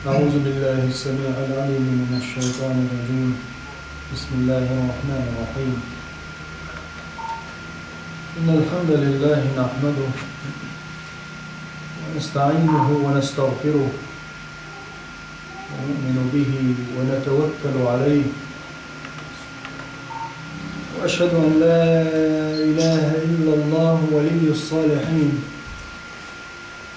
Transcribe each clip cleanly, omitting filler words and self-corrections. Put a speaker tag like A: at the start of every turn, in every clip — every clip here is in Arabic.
A: أعوذ بالله السميع العليم من الشيطان الرجيم. بسم الله الرحمن الرحيم. إن الحمد لله نحمده ونستعينه ونستغفره ونؤمن به ونتوكل عليه، وأشهد أن لا إله إلا الله ولي الصالحين،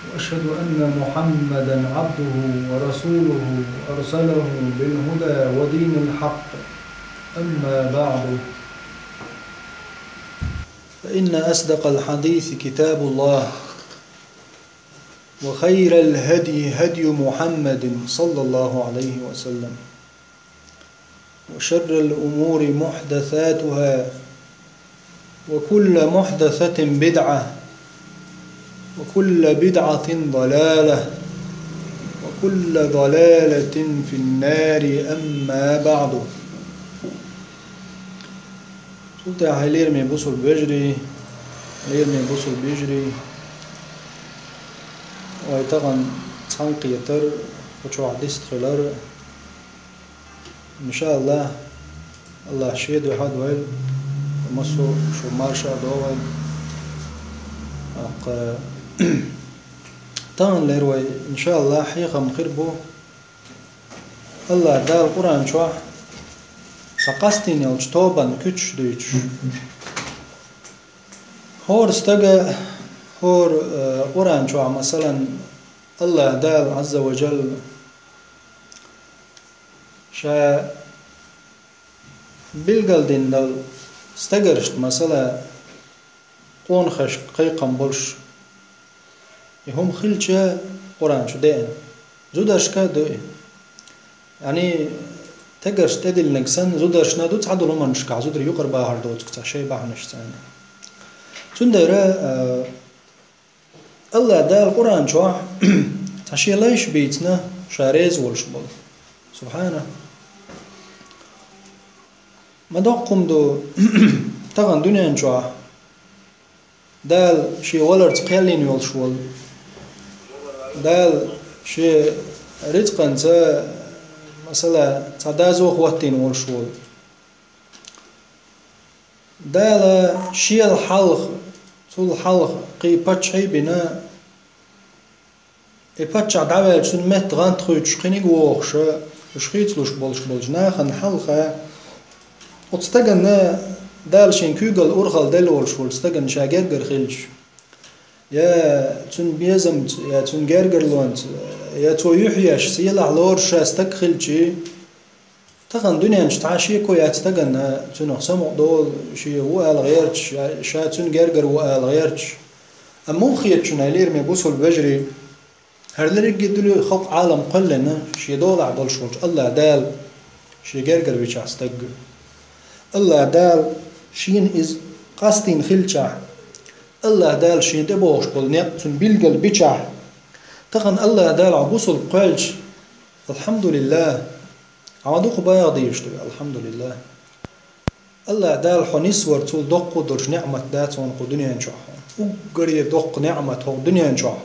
A: وأشهد أن محمدًا عبده ورسوله أرسله بالهدى ودين الحق. أما بعد، فإن أصدق الحديث كتاب الله، وخير الهدي هدي محمد صلى الله عليه وسلم، وشر الأمور محدثاتها، وكل محدثة بدعة، وكل بدعة ضلالة، وكل ضلالة في النار. أما بعد. قلت يا هيلير من بوصل بجري لير من بوصل بيجري ويتغن تنقي يتر وشو عديست خلال إن شاء الله شيد وحد ويل ومسو شو مارشا دوال تان ليروي إن شاء الله حقيقة مخربو الله دار القرآن شو سقستين يلجتوبان كتش ديش هور استقى هور قرآن شو مثلا الله دار عز وجل شا بالقلدين دل استقرشت مثلا قون خش قيقم بولش يهم خلشة قرآن شو دين زودش كده يعني تقرش تدل نقصن زودش نادو تعدل ومن شكع زودر يقرب هردو تكتع شيء بعنش ثاني تندرا الله دا القرآن شو تشي ليش بيتنا شاريز والشبل سبحانه ما دقم دو تغن دنيا شو دال شي ولرت قيلين والشول دال شي رزقا مثلا تعدازو خواتين والشول دال شي الحلق طول الحلق قي باتشي بنا باتش عداول سن مت غانت خوش قيني ووخش شخيت لوش بولش ناخن حلقه وتستغن دال شين كوغل اورغال دل والشول استغن شاغرغر خلش يا تون بيزمت يا تون غرغر لونت يا تو يحياش سيلا لورش استخلشي تغن دنيا نشتعشي كو يتستغن تون سمو دول شي هو الغيرش شا تون غرغر هو الغيرش اما خيت شنالير مي بوصل بجري هرلري قدلو خلق عالم قلنا شي دول عدل شوج الله دال شي غرغر بيش استغ الله دال شين إز قاستين خلشة الله دال شين دبوش بالنيق تون بيلقل بيشة تغن الله دال عبوص القلش الحمد لله عادوق بايضيش الحمد لله الله دال حنيس ورتول دق درش نعمة دات ونقو دنيا نشوح وقري دق نعمة هو دنيا نشوح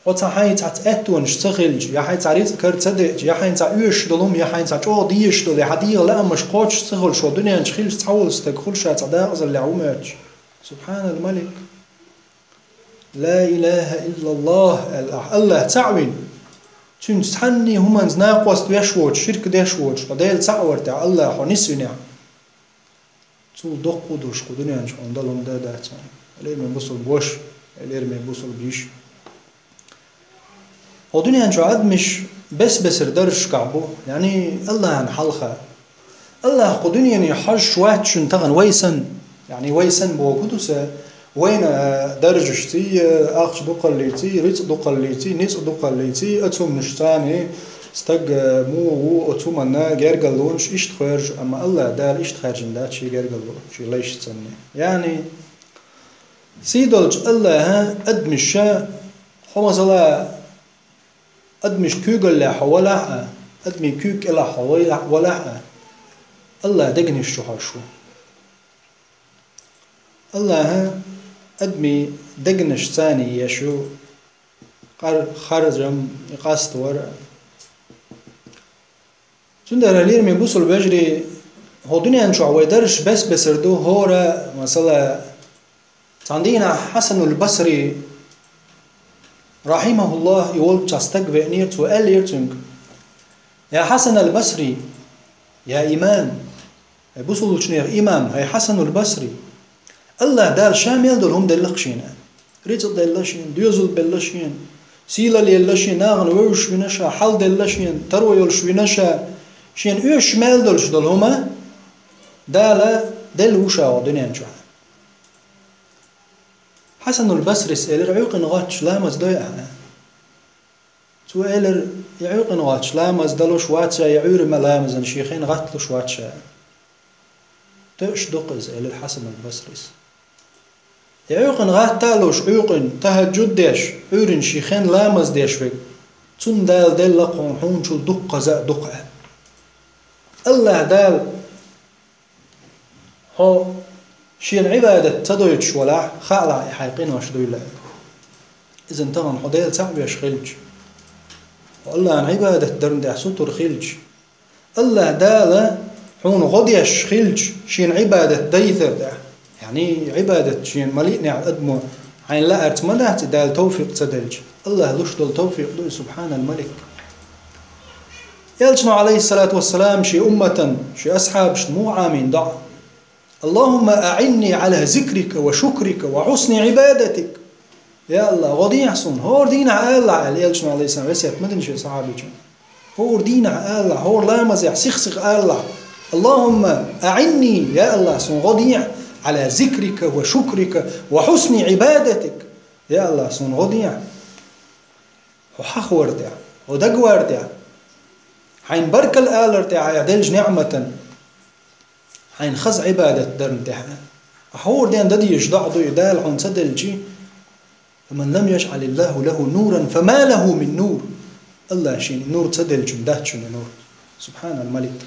A: وتحاي تعت ونشتغلج يا حي تعريض كرت صدق يا حي تعيش دلهم يا حي تعجو ديش دل حديقة لا مش قاش تشتغل شو دنيا نشخيل تحول استقخل شات عداغز اللي عومج سبحان الملك لا إله إلا الله الله تعوين تنستحني هم ناقص ديشوج شرك ديشوج وديل تعور تاع الله حنسينا تو دق ودوش دنيا نش عندهم دات اللي من بوصل بوش اللي من بوصل بيش ودنيا نش عاد مش بس ردرش كعبو يعني الله عن حلقة الله قدنيا يحج شوات شنتغن ويسن يعني ويسن بوجودسه وين درجتي أخش دقليتي ريت دقليتي نيت دقليتي أتوم نشتاني استق مو أتوم أنا جرجلونش إيش تخرج أما الله دال إيش تخرج ده شيء جرجلون شيء ليش تسني يعني سيدلج الله ها أدمش خمس الله أدمش كوجل لا حوالها أدمي كوك إلا حوالها ولا الله دقنش شو هالشو الله ها أدمي دقنش ثاني يشو خرجم قاست ورا تندر لير من بوصل بجري هو دنيا نشوع ويدرش بس بسردو هورا مثلا عندنا حسن البصري رحمه الله يقول تستقبل نيرت وقال يرتنك يا حسن البصري يا إمام بوصل شنير إمام هي حسن البصري الله دال شامل دول دل لقشينا ريتل دل لشين ديوزل بلشين سيلا ليلشين ناغن ويش بنشا حل دل لشين تروي يلش بنشا شين ايش مال دلش دل هما دالا دل وشا ودنيا نشوع حسن البصري سأل عيوق نغاتش لا مزدوية تو إلر يعيق نغاتش لا مزدلوش واتشا يعير ملامزن شيخين غاتلوش واتشا تأش دقز إلر حسن البصري يعيق نغات تالوش عيق تهجد ديش عيرن شيخين لامز ديش فيك تون دال دل لقون حون شو دقة زا دقة الله دال هو شين عبادة تدويتش ولا خالع يحيقين واش دويلا إذن تغن حديل تعب يشخلج والله عن عبادة درن دي حسوتو رخلج الله دال حون غد يشخلج شين عبادة ديثر ده يعني عبادة شين مليئني على أدمو عين لا أرتمنات دال توفيق تدلج الله لشد التوفيق دوي سبحان الملك يلجنو عليه الصلاة والسلام شي أمة شي أصحاب شمو عامين ضع اللهم أعني على ذكرك وشكرك وحسن عبادتك يا الله غدي يحسن هو دينا الله يلجنو عليه السلام وسيت مدن شي صحابي هو دينا الله هو لا مزح سخسخ الله اللهم أعني يا الله سن غدي على ذكرك وشكرك وحسن عبادتك يا الله سن غدي وحخ وردع ودق وردع حين برك الآلر تاع يدلج نعمة حين خز عبادة درن تاعها أحور دين ددي يجدع ضو يدال عن سدلجي فمن لم يجعل الله له نورا فما له من نور الله شين نور سدلج مدهت شنو نور سبحان الملك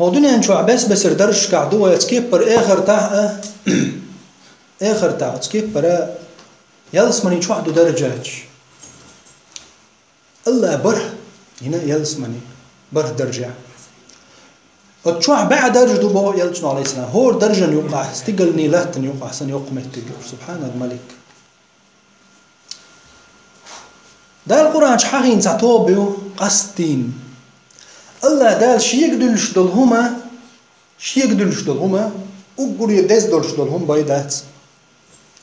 A: هو دنيا نشو عباس بسر درش كعدوه يتكيبر آخر تاع آخر تاع تكيبر يلس مني شو عدو درجات الله بره هنا يلس مني بره درجة وتشوع بعد درجة بو يلجن عليه السلام هو درجة يوقع استقل نيلات يوقع سن يوقع سبحان الملك ده القرآن شحاقين تعطوبيو قصدين الله دال شي يقدلش دلهما شي يقدلش دلهما وقول يدز دلش دلهم بيدات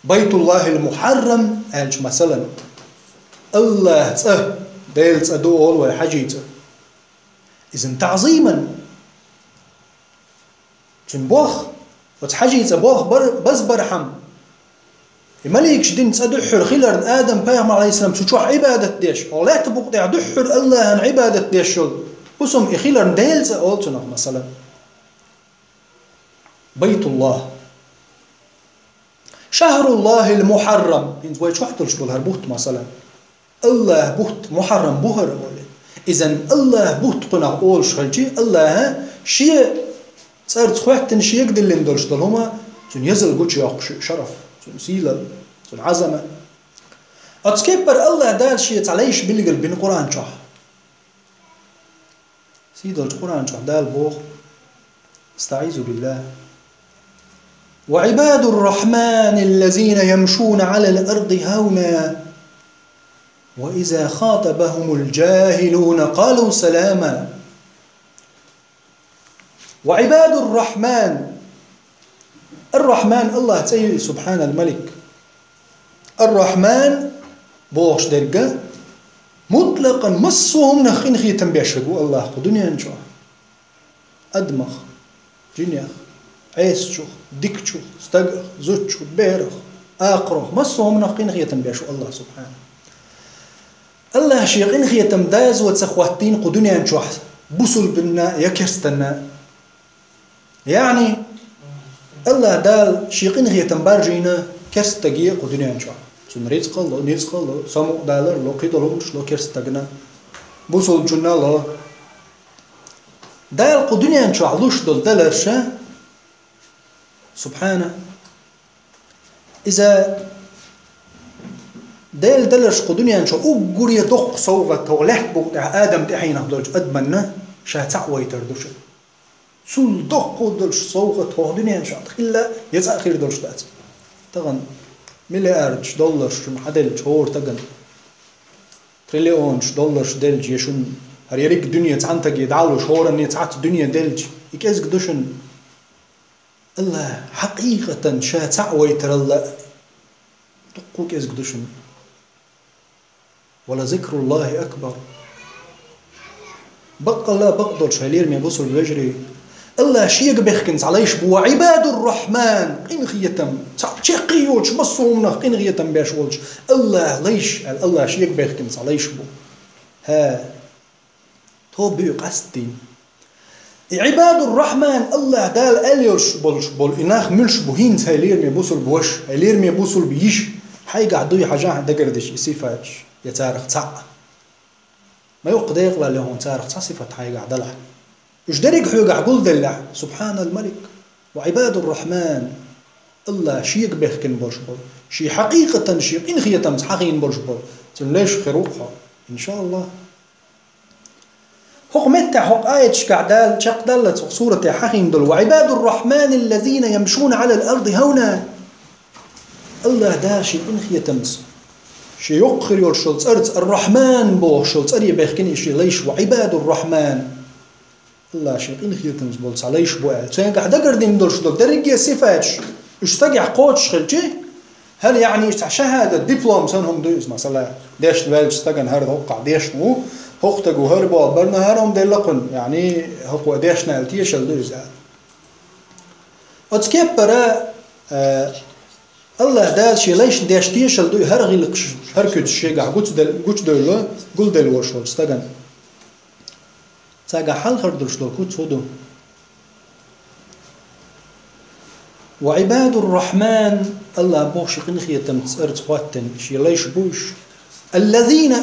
A: بيت الله المحرم أنش مثلا الله تأه ديلت أدول وحجيته إذن تعظيما تنبوخ وتحجيته بوخ بس برحم الملك شدين تدحر خلال آدم بيغم عليه السلام تشوح عبادة ديش ولا تبقى دحر الله عن عبادة ديش وسم إخلال ديلت أولتنا مثلا بيت الله شهر الله المحرم انت ويش وحدلش بالهربوت مثلا الله بوت محرم بوهر إذن الله بوت قناع أول شغلتي الله شيء صارت خواتن شيء يقدر اللي ندلش دلهما تون يزل قوتش ياقش شرف تون سيلة تون عزمة أتكبر الله دال شيء تعليش بالقلب بين قرآن شح سيد القرآن شح دال بوخ استعيذ بالله وعباد الرحمن الذين يمشون على الأرض هونا وإذا خاطبهم الجاهلون قالوا سلاما وعباد الرحمن الله تسير سبحان الملك الرحمن بوش درجة مطلقا مصهم نخين خيتم بيشقوا الله دنيا نشوف أدمخ جنيخ عيسشو ديكشو استقر زوجشو بيرخ آقرخ مصهم نخين خيتم بيشقوا الله سبحانه الله شيقين خيتم داز وتسخواتين قدنيا نشوح بوصل بالنا يكرستنا يعني الله دال شيقين خيتم بارجينا كرستقية قدنيا نشوح تنريز قلو نيز قلو سمو دالر لو قيدلوش لو كرستقنا بوصل جنا الله دال قدنيا نشوح لوش دول دالرشا سبحانه إذا ديل دلش قدنيا شو أقول يدق صوغة تغلح بقطع آدم تحين أخدلش أدمنا شاتع ويتردوش سول دق قدلش صوغة تغدنيا شو إلا يتع خير دلش دات تغن مليارش دولارش محدلش هور تغن تريليونش دولارش دلج يشون هريريك دنيا تعنتك يدعلوش هورا نيتعت دنيا دلج يكيزك دوشن الله حقيقة شاتع ويترلا دقوك إزك دوشن ولا ذكر الله أكبر بقى الله بقدر شهلير من بصر الوجري الله شيء بيخكنز عليش بو عباد الرحمن قين غيتم تشقيوش مصومنا قين غيتم بيشولش الله ليش الله شيء بيخكنز عليش بو ها توبي قصدين عباد الرحمن الله دال أليرش بول إناخ ملش بوهين هلير من بصر بوش هلير من بصر بيش حي قعدوا يحاجة دقردش يسيفاش يتارخ تسع ما يقدر يقلع لهم تارخ تسع صفة حي قاعد لح إيش دريك حي قاعد قول دلع سبحان الملك وعباد الرحمن الله شيء بيحكي برشبل شيء حقيقة شيء إن خي تمس حقين برشبل تنليش خروقها إن شاء الله حق متى حق آية شقعدال شقدال سورة حقين دل وعباد الرحمن الذين يمشون على الأرض هونا الله داشي إن خي تمس شي يقخر يرشلت أرد الرحمن بو شلت أري بيخكني شي ليش وعباد الرحمن الله شي إن خي تمس بولت عليش بو تين قاعد أقردين دول شدول درجة صفاتش اشتقع قوتش خلتي هل يعني شهادة دبلوم سنهم دوز مثلا ديش الوالد استقن هرد هقع ديش مو هقتقو هربوا برنا هرم دي لقن يعني هقوا ديش نالتيش الدوز أتكيب برا الله دال شي ليش ديش تيش الدو هرغي لقش هركد الشيء قاع قلت دول قل دل وشول استقن تاقع حل خردلش دول كوت فودو وعباد الرحمن الله بوش قنخية تمتسرت خواتن شي ليش بوش الذين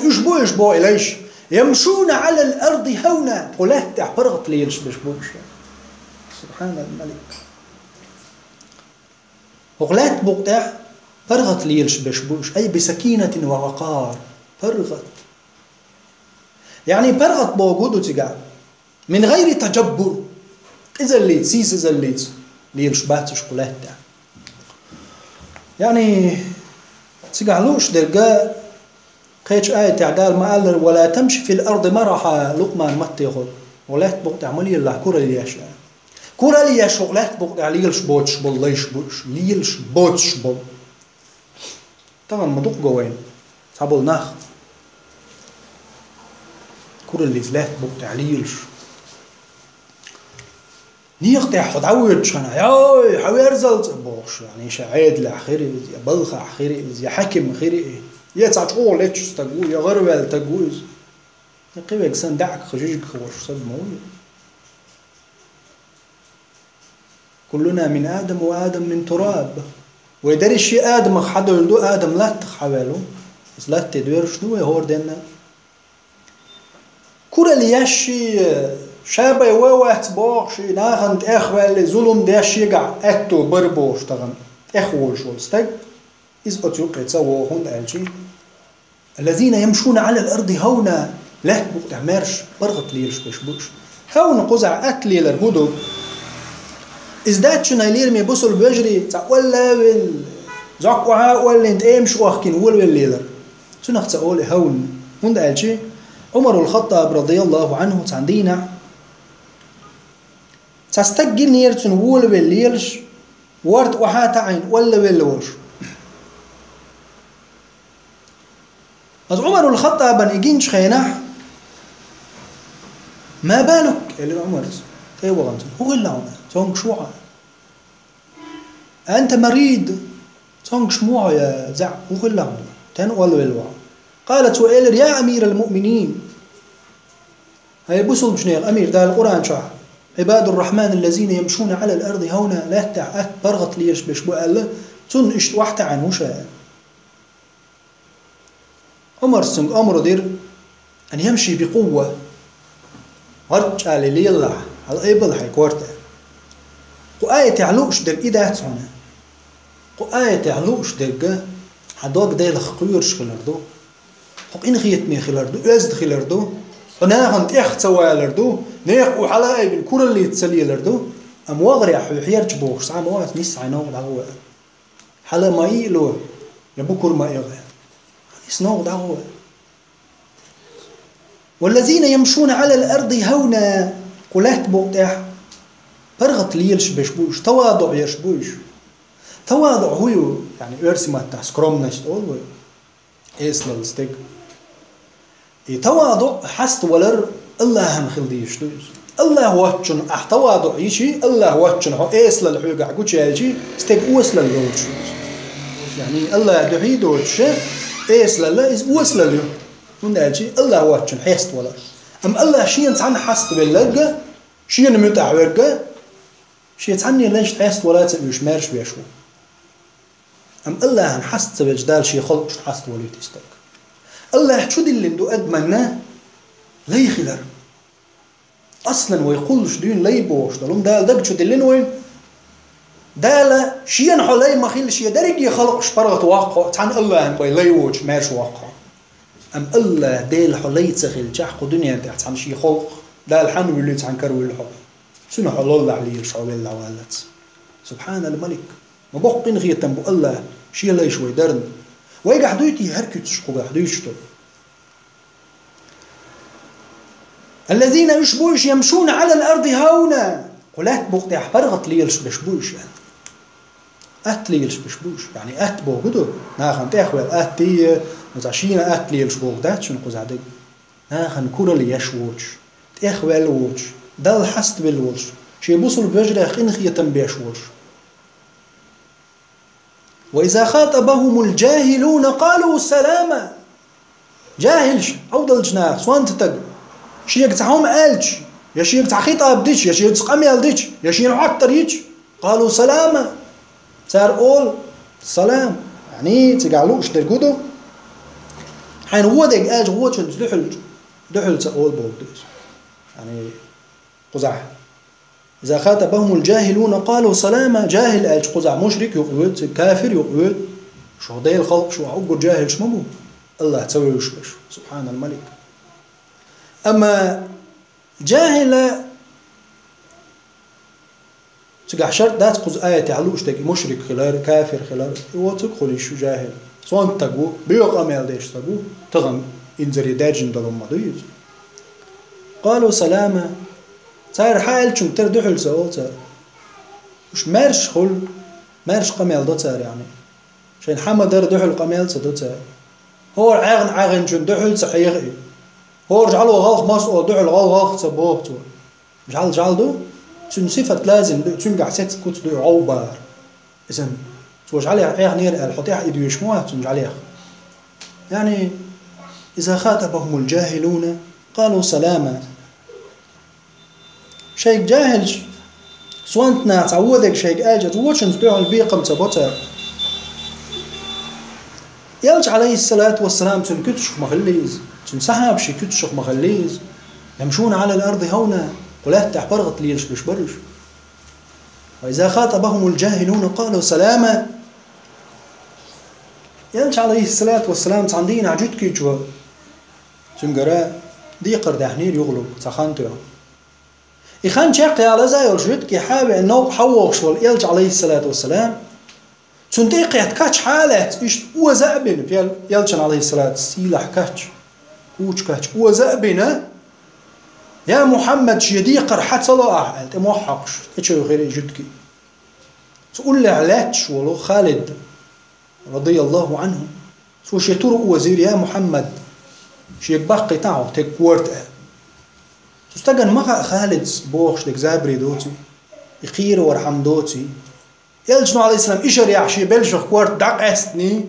A: اشبو إليش يمشون على الأرض هونا قلت تعبرغت ليش بوش سبحان الملك وغلات بقطع فرغت ليش بوش أي بسكينة ووقار فرغت يعني فرغت بوجوده تقع من غير تجبر إذا اللي تسيس إذا اللي ليش باتش قلت يعني تقعلوش درجة قيش آية تعدال ما قال ولا تمشي في الأرض مرحا لقمان متيخل وغلات بقطع ملي الله كورا ليش كورا ليش وغلات بقطع ليش بوتش بول ليش بوش ليش بوتش بول طبعا مدوق جوين صابول ناخ كورا اللي زلات بقطع ليش نيقطع خد عود شنا ياي حوير زلت بوش يعني شعيد لآخره يا بلخ آخره يا حكم آخره يا تعطول إيش تقول يا غربل تقول يقيبك سن دعك خجيجك خوش صد موي كلنا من آدم وآدم من تراب ويدري شيء آدم حدا يلدو آدم لا تخاوله بس لا تدوير شنو يهور دينا كل ليشي شابه ووات بوخشي ناخند اخوال ظلم داش يقع اتو بربوش تغن اخوال شو استق إذ أتوقع تسووهن ألشي الذين يمشون على الأرض هونا لا بقطع مارش برغط ليرش بشبوش هون قزع أكلي لرهدو إزداد شنا لير مي بوصل بجري ولا وال زقوا ولا انت امش واخكين ولا ليلر شنو تقول هون هون ألشي عمر الخطاب رضي الله عنه تعندينا تستجل نيرتون ولا بالليلش ورد وحات عين ولا باللوش از عمر الخطاب ان يجينش خيناح ما بالك اللي عمر ايوه غنت هو اللي عمر تونك شوعه انت مريض تونك شموعه يا زع هو اللي عمر تن ولا بالوع قالت وإلر يا أمير المؤمنين هاي بوصل شنو أمير ده القرآن شرح عباد الرحمن الذين يمشون على الأرض هونا لا تعت برغط ليش بشبو قال تون اشت واحد عن وشاء عمر سنج أمره دير أن يمشي بقوة ورج على ليلة على الإبل حيكورته وآية تعلوش در إيدات هنا وآية تعلوش در حدوق ديل خقيرش خلاردو حق إن خيت مي خلاردو أزد خلاردو ناخن تيخ تسوالردو نيخ وحلاقي بالكرة اللي تسلي لردو أم واغري حيرج بوش ساعة موات نيس عينو دعوة حلا ما يلو يبكر ما يغير يسنو دعوة والذين يمشون على الأرض هونا قلات بوقتاح برغت ليلش بشبوش تواضع يشبوش تواضع هو يعني أرسي ما تسكرمنش تقول إيس للستيك تواضع حست ولر الله هنخلديش الله واتشن تواضع يشي الله واتشن هو إيس للحوجة عقوش يالشي ستيك أوس للروش يعني الله دعي دوتش إيس لله إز أوس لله من يالشي الله واتشن حست ولر أم الله شيء ينتعن حست باللقة شيء نمتع ورقة شيء تعني ليش حست ولا تبيش مارش بيشو أم الله هنحست بجدال شيء خلق حست وليت يستك الله شو دي اللي ندو أدمنا لي خلر أصلا ويقولش دين لي بوش دلهم دال دق شو دي اللي نوين دال شيء نحلي ما خيل شيء درج يخلق شبرغة واقع تعني الله هنبي لي ووش مارش واقع أم الله دال حلي تخيل جحق دنيا تحت عن شيء خلق دال حنو اللي تعني كروي الحب سنة الله عليه الشعوب العوالات سبحان الملك ما بقين غير تنبو الله شيء لا شوي درن ويجا حدويتي هركت شقوق حدويشتو الذين يشبوش يمشون على الأرض هونا قلات بوقتي أحبرغت ليلش بشبوش يعني أت ليلش بشبوش يعني أت بوغدو ناخن تأخوال أتي متعشين أت ليلش بوغدات شنو قزعدك ناخن كورا ليشوش تأخوال ووش دال حست بالوش شي بوصل بجرى خين خيتم بيشوش وإذا خاطبهم الجاهلون قالوا سلاما جاهلش أوضل جناح سوان تتق شيء يقتعهم ألج يا شيء يقتع خطاب ديش يا شيء يتقام يالديش يا شيء يعطر يج قالوا سلاما صار أول سلام يعني تقالوش درقودو حين هو ديك ألج هو شن دحل تقول بوديش يعني قزح إذا خاطبهم الجاهلون قالوا سلاما جاهل ألج قزع مشرك يقود كافر يقود شو هدي الخلق شو عقو جاهل شمبو الله تسوي وشبش سبحان الملك أما جاهل تقع شرط دات قز آية تعلوش تقي مشرك خلال كافر خلال وتدخل شو جاهل سوان تقو بيوق أميال ديش تقو تغم إنزري داجن دلهم مضيز قالوا سلاما صار حال شو تردحل سؤال صار وش مارش خل مارش قميل دوت صار يعني شين حمد دردحل قميل صدوت صار هو عاغن شو دحل صحيح هو رجعله غلط مسؤول دحل غلط سبوه تو جعل دو تون صفة لازم تون قعسات كنت دو عوبار إذن توج عليه يعني الحطيح إيدو يشموها تون عليه يعني إذا خاطبهم الجاهلون قالوا سلاما شيء جاهل سوانتنا تعودك شيء آجت وشن تدعو البيقم تبوتر يلج عليه الصلاة والسلام تنكتشف مغليز تنسحب شي كتشف مغليز يمشون على الأرض هونا قلات تحبرغت ليش بشبرش وإذا خاطبهم الجاهلون قالوا سلاما يلج عليه الصلاة والسلام تعندين عجد كيجوا تنقرأ ديقر دحنير يغلب تخانتو إخان شاقي على زي الجد كي حابب إنه حوقش والإلج عليه الصلاة والسلام تنديق يتكاتش حالات إيش وزأبن في يلجن عليه الصلاة سيلح كاتش كوش كاتش وزأبن يا محمد شيديقر حتى لا أحد موحقش إيش غير جدكي تقول لي علاتش ولو خالد رضي الله عنه سو شيطور وزير يا محمد شيبقى تعو تكورت تستجن مع خالد بوخش لك زابري دوتي يخير ورحم دوتي يلجنو عليه السلام إشر يعشي بلجخ كورت دق أستني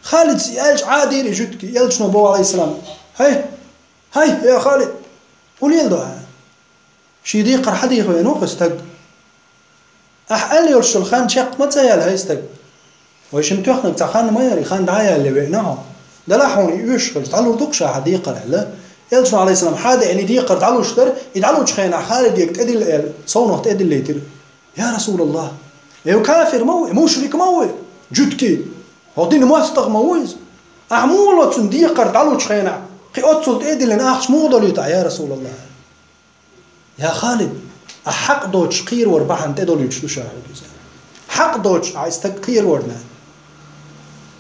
A: خالد يلج عادي يجدك يلجنو بو عليه السلام هاي يا خالد قول يلدو شي ديقر حد يخوي نوق استج أحقل يرش الخان شق ما تسيال هاي استج ويش متوخنا بتاع خان ما يري خان دعايا اللي بينهم ده لاحوني يشغل تعالوا دقش حد يقر لا يلجنو عليه السلام حدا يعني ديقر تعالوا اشتر يدعلوا تخينا خالد يقتدي صونه تقدي اللي يتر يا رسول الله يا كافر مو مشرك مو جدكي هودين ما استغمويز أعمولو تنديقر دعلو تشخينا خي أتصلت إيدي لن أخش موضلو يتع يا رسول الله يا خالد أحق دوش قير وربحن تدلو يتشلو شاهد حق دوش عايزتك قير ورنا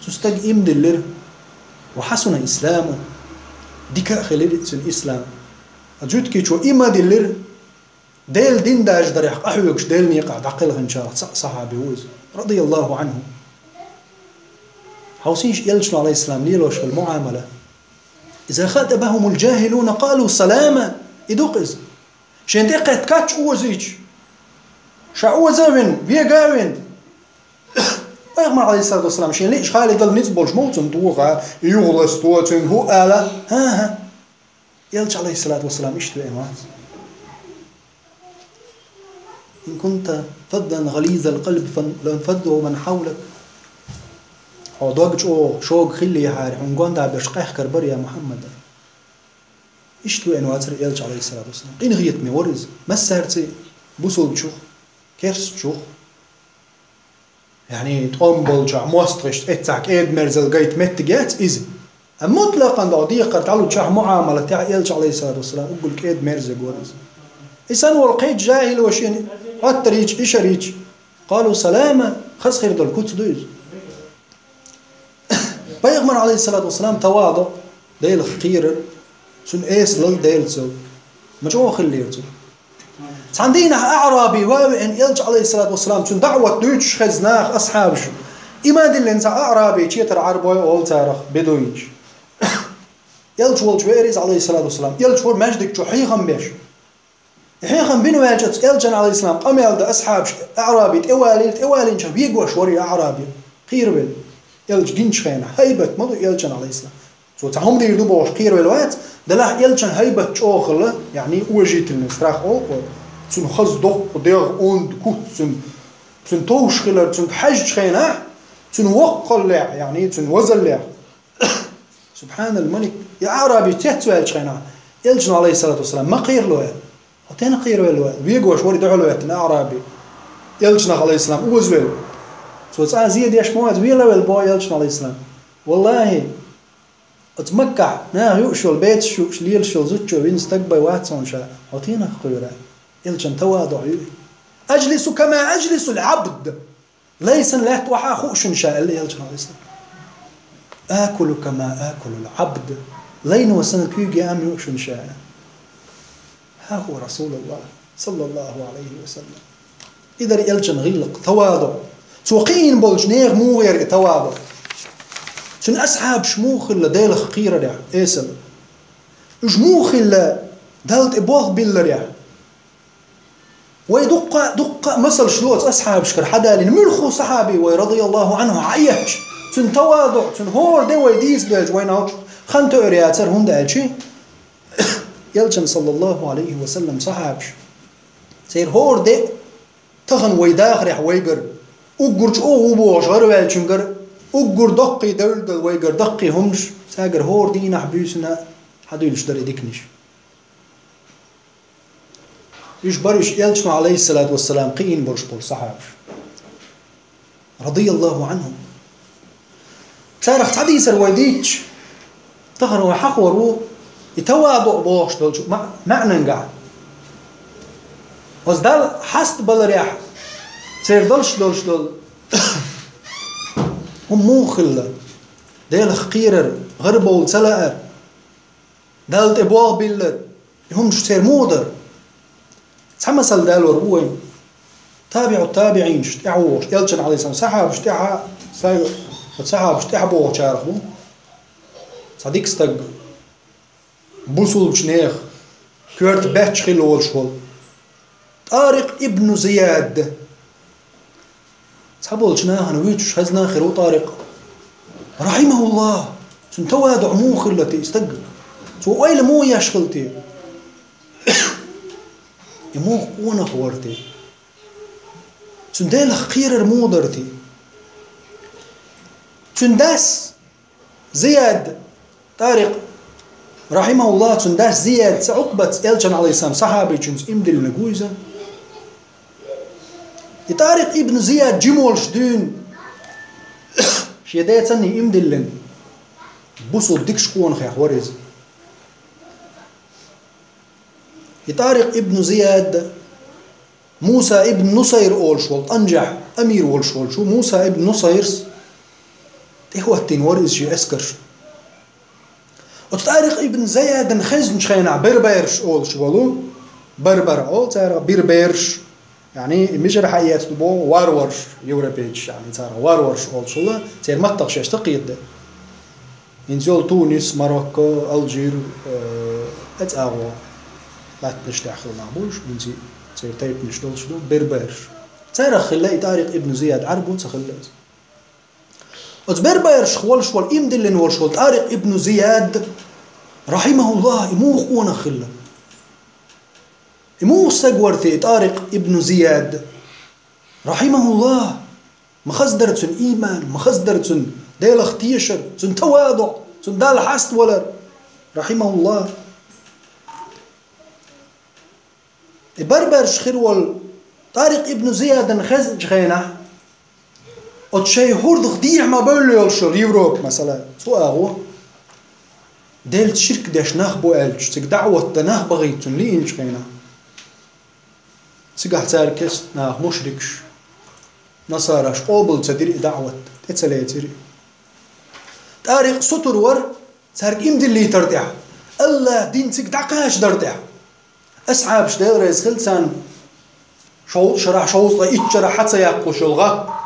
A: تستق إم دلر وحسن إسلامه ديكا خليل الإسلام أجود كي شو إما دلر ديل دين داج دريح أحوكش ديل نيقع دقلها إن شاء الله صحابي وز رضي الله عنه حوسينش يلجن عليه السلام ليلوش في المعاملة إذا خاطبهم الجاهلون قالوا سلاما إدوقز شين دقت كاتش أوزيج شا أوزاوين بيقاوين أغمر عليه الصلاة والسلام شين ليش خالد النسبولش موتن توقع يغلس توتن هو آلا ها يلج عليه الصلاة والسلام إيش تبقى إن كنت فظا غليظ القلب لانفضوا من حولك حوضوك شوق خلي يحاري ونقول دا بشقيح كربر يا محمد إيش تبقى واتر يلج عليه الصلاة والسلام إن غيت مورز ما سهرتي بوصل بشوخ كيرس بشوخ يعني تقوم بلجع موسترش اتعك ايد مرزل قيت متجات إذا مطلقا ضيقة تعالوا تشاح معاملة تاع يلج عليه الصلاة والسلام أقول لك ايد مرزل ورز إنسان والقيت جاهل وشين أتريج إيش ريج قالوا سلامة خس خير دول كوت دويز بيغمر عليه الصلاة والسلام تواضع ديل خير سن إيس لل ديل سو مجوه خليرتو عندنا أعرابي وين يلج عليه الصلاة والسلام سن دعوة دويش خزناخ أصحابش إما دل أنت أعرابي تيتر عربوي أول تاريخ بدويش يلج والج ويريز عليه الصلاة والسلام يلج ور مجدك جو حيخم بيش حيخم بينو يلجت يلجن عليه السلام قام يلد أصحابش أعرابي تأوالين شو بيقوش وري أعرابي خير بل يلج جنش خينا هيبت مضو يلجن عليه السلام سو تعهم دي يدوبوش خير بالوقت دلاه يلجن هيبت شوخله يعني وجيت المستراخ أوقو سن خزدق ودير أوند كوت سن توش خلر سن حج خينا سن وقل يعني سن وزل سبحان الملك يا عربي تهتوال خينا يلجن عليه الصلاة والسلام ما قير له هتين قير له بيجوش ورد علوه العربي يلجن عليه السلام وزول سو زيد ياش مواد ويلا والبوي يلجن عليه السلام والله اتمكع نا يوشل بيت شو ليل شو زوجو وينستقبل واتسون شا هتين خيره يلجن تواضع أجلس كما أجلس العبد ليس لا توحى خوش شاء اللي يلجن عليه السلام آكل كما آكل العبد لين وسن كيجي أم يوشن شاء ها هو رسول الله صلى الله عليه وسلم إذا يلجن غلق تواضع سوقين بولجنير مو غير تواضع شن أصحاب شموخ اللي ديل خقيرة ده إيسل جموخ اللي دالت إبوغ بالله ويدق مثل شلوت أصحاب شكر حدا لنملخو صحابي ورضي الله عنه عيش تن تواضع تن هور دي ويديس دوج ويناوش خانتو إرياتر هون دالشي يلجن صلى الله عليه وسلم صحابش سير هور دي تغن ويداخ ريح ويقر أقرج أغوبوش غير والشنقر أقر دقي دولدل ويقر دقي همش ساقر هور دي نحبيسنا حدو يلشدر يديكنش يجبرش يلجن عليه الصلاة والسلام قين برش بول صحابش رضي الله عنهم تعرف حديث الويديتش تغر وحق ورو يتواضع بوش دولش معنى نقع وزدال حست بالرياح سير دولش دول هم موخل ديل خقيرر غربة والسلائر دالت إبواه بالله هم سير مودر تحمسل دال وربوين تابعوا التابعين شتعوش يلجن عليه السلام سحاب شتعها سحاب شتعبوه شارخو صديق استق بوصل بشنيخ كورت باتش خلول شول طارق ابن زياد صحابول شناها نويتش هزنا خيرو طارق رحمه الله سنتوادع مو خلتي استق سو ويل مو يشخلتي يموخ وانا خورتي سندال خير مودرتي سنداس زياد طارق رحمه الله سنداس زياد عقبة يلجن عليه السلام صحابي جنس امدل نقويزة طارق ابن زياد جمول شدون شي دا تسني إمدلن بوصو ديكش قون خيخ ورز طارق ابن زياد موسى ابن نصير أولشولت أنجح أمير أولشولت شو موسى ابن نصيرس هو التنورز شي أسكرش وطارق ابن زياد نخزن شخينا بربرش أولشولو بربر أول تارا بربرش يعني مجرى حيات بو وارورش يوروبيتش يعني تارا وارورش أولشولا تير متقش يشتقيد إنزول تونس مروكو الجير أتأغوا لا تنشتاح خلنا عبوش بنتي تير تايب نشتول شدو بربرش تارا خلاي طارق ابن زياد عربو تخلص بربرش خوال شوال إمدلن ورشوال طارق ابن زياد رحمه الله إموخ وانا خلا إموخ سقورتي طارق ابن زياد رحمه الله مخزدرتن إيمان مخزدرتن ديل اختيشر تن تواضع تن دال حست ولا رحمه الله بربرش خيروال طارق ابن زياد نخزن جخينا وتشي هورد خديع ما بقول يلشر يوروب مثلا سواء هو ديل شرك داش نخبو ألج تك دعوة تنخ بغيتن لي إنش خينا تك تاركس ناخ مشركش نصارش قابل تدري دعوة تتسلي تري طارق سطر ور تارك إمد اللي تردع الله دين تك دعقاش دردع أصحابش ديل رئيس خلسان شو شرح شوصة إتشرح حتى يقو شلغة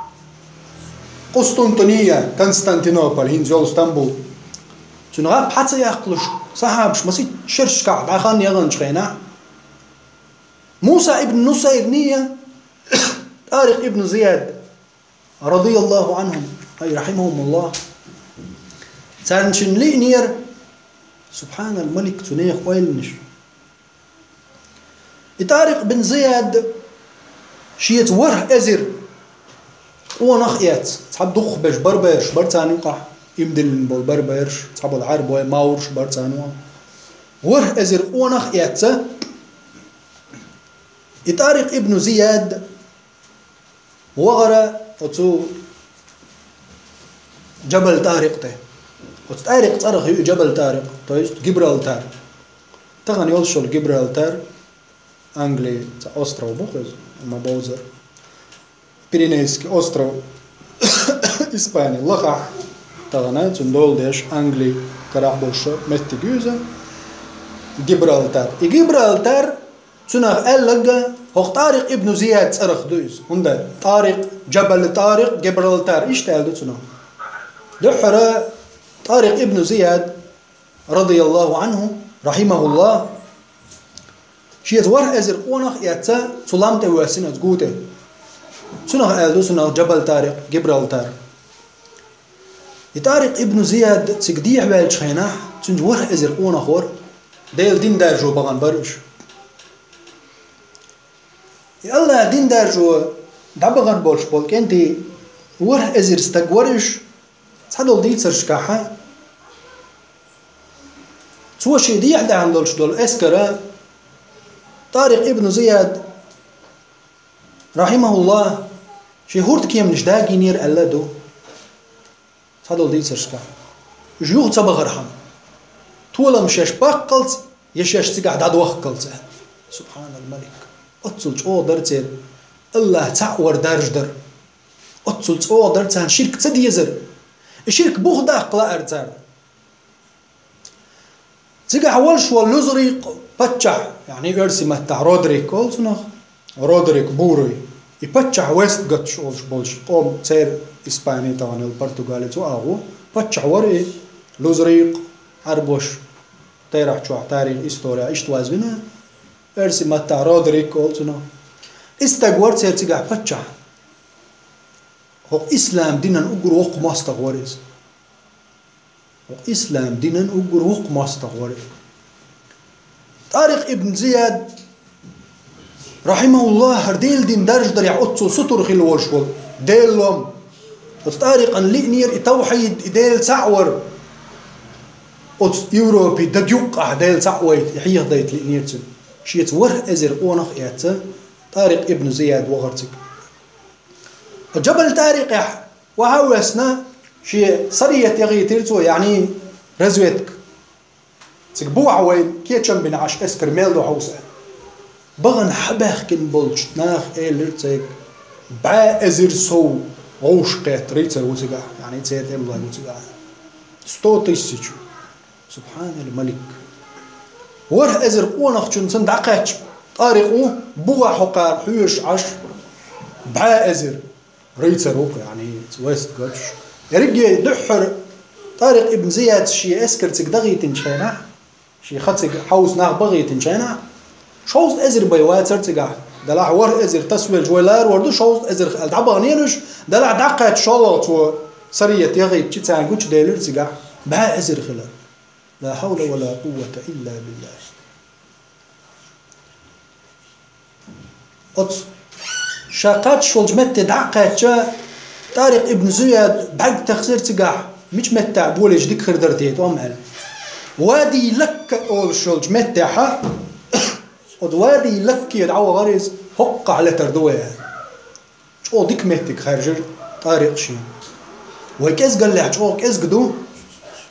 A: قسطنطينية كونستانتينوبل هنزول اسطنبول تنغاب حتى يقلش صحابش مسيت شرش كعب عخان يغنش خينا موسى ابن نصير نية طارق ابن زياد رضي الله عنهم أي رحمهم الله تانشن لي نير سبحان الملك تنيخ ويلنش طارق بن زياد شيت وره أزر ونخيات تحب دخ باش بربرش برتاني قح يمدلن بول بربرش تحب العرب وماورش برتاني وره أزر ونخيات طارق ابن زياد وغرى وتو جبل طارق ته وطارق طرق جبل طارق طيب جبرالتار تغني يوصل جبرالتار أنجلي أسترو بوخز ما بوزر بيرينيسكي أسترو إسبانيا لقح تغنى تندول ديش أنجلي كراح بوشة متجوزة جبرالتار تناغ ألقى هو طارق ابن زياد صرخ دوز هندا طارق جبل طارق جبرالتار إيش تالدو تناغ دحرة طارق ابن زياد رضي الله عنه رحمه الله شيت ور أزر قونخ ياتا سلام تواسين أتقوته تناغ ألدو تناغ جبل طارق جبرالتار طارق ابن زياد تقديح بالج خيناح تنج ور أزر قونخ ور ديل دين دارجو بغان برش الله دين دارجو دبغان بولش بول كنتي ور أزر استقورش تحدول دي ترشكاحة سوى شي دي يحدى عن دولش دول اسكرا طارق ابن زياد رحمه الله شي هورت كيم نشداقي نير ألادو تحدول دي ترشكاحة جيوغ تبغرحم طولا مشاش باقلت يشاش تقعد عدو أخقلت سبحان الملك أتصلت أو درتين الله تعور دارج در أتصلت أو درتين شرك تديزر الشرك بوغدا قلا أرتار تيجا حوالش واللوزريق بتشع يعني إرسي متع رودريك قلتنا رودريك بوري يبتشع ويست قتش أولش بولش قوم تير إسباني طبعا البرتغالي تو أغو بتشع وري لوزريق عربوش تيرح شو تاريخ إستوريا إيش توازبنا إرسي متع رودريك قلتنا استقور تير تيجا بتشع هو إسلام دينا أقول وق ما استغوريز هو إسلام دينا أقول وق ما استغوريز طارق ابن زياد رحمه الله هرديل دين درج در يعطسو سطر خيل ورشول ديل لهم طارق أن لئنير توحيد ديل سعور يوروبي دقيق ديل سعويت يحيخ ديت لئنير تن شيت ور أزر أونخ إياتا طارق ابن زياد وغرتك جبل طارق وهوسنا شيء صرية يغيتيرتو يعني رزوتك تقبوع وين كيتشم بنعش اسكر ميل دو حوسه بغن حبخ كن بولش ناخ لرتك با ازر سو غوش قيت ريتر وتقع يعني تسيت الله وتقع ستوتي سيتشو سبحان الملك وره ازر قونخ چون سن دقاتش طارقو بوع حقار حيوش عش با ازر ريتر وق يعني تويست قدش يرجع دحر طارق ابن زياد شي اسكر تقدغي تنشينا شي خطك حوس ناغ بغي تنشينا شوز ازر بيواتر تقع دلع ور ازر تسويل جويلار وردو شوز ازر الدعبانينش دلع دقات شلط و سرية يغيب تي تانقوش ديلر تقع با ازر خلال لا حول ولا قوة إلا بالله قط شاقات شول جمت دعقات طارق ابن زياد بعد تخسير تقع مش متع بولج ديك خردرتيت وامهل وادي لك اول شول جمت حا وادي لك يدعو غريز حق على تردويه شو ديك متك خارج طارق شي وكاس قال لي شو كاس قدو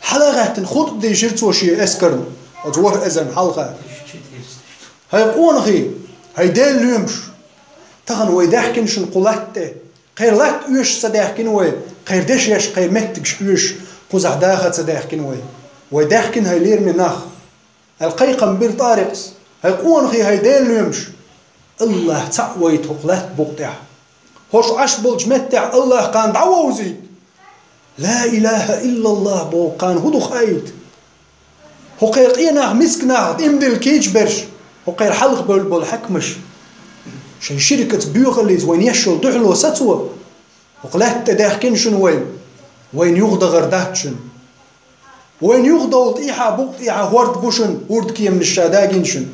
A: حلقات خود دي جرت وشي اسكر وجوه اذن حلقه هاي قونخي هاي ديل ليمش تغن ويدحكن شن قلته خير لات يوش صداحكن وي خير دش يش خير متكش يوش قزح داخل صداحكن وي ويدحكن هاي لير من ناخ القيقم بير طارقس هاي قونخي هاي ديل ليمش الله تعوي تقلت بقطع هوش عش بلج متع الله قان دعوزي لا إله إلا الله بو قان هدو خايت هو قير قينا مسكنا امدل كيج برش هو قير حلق بول حكمش شي شركة بيوغليز وين يشل دحلو ستوى وقلات تداخكين شن وين يغضى غرداتشن وين يغضى وطيحة بقطيحة هورد بوشن ورد كي من الشاداقين شن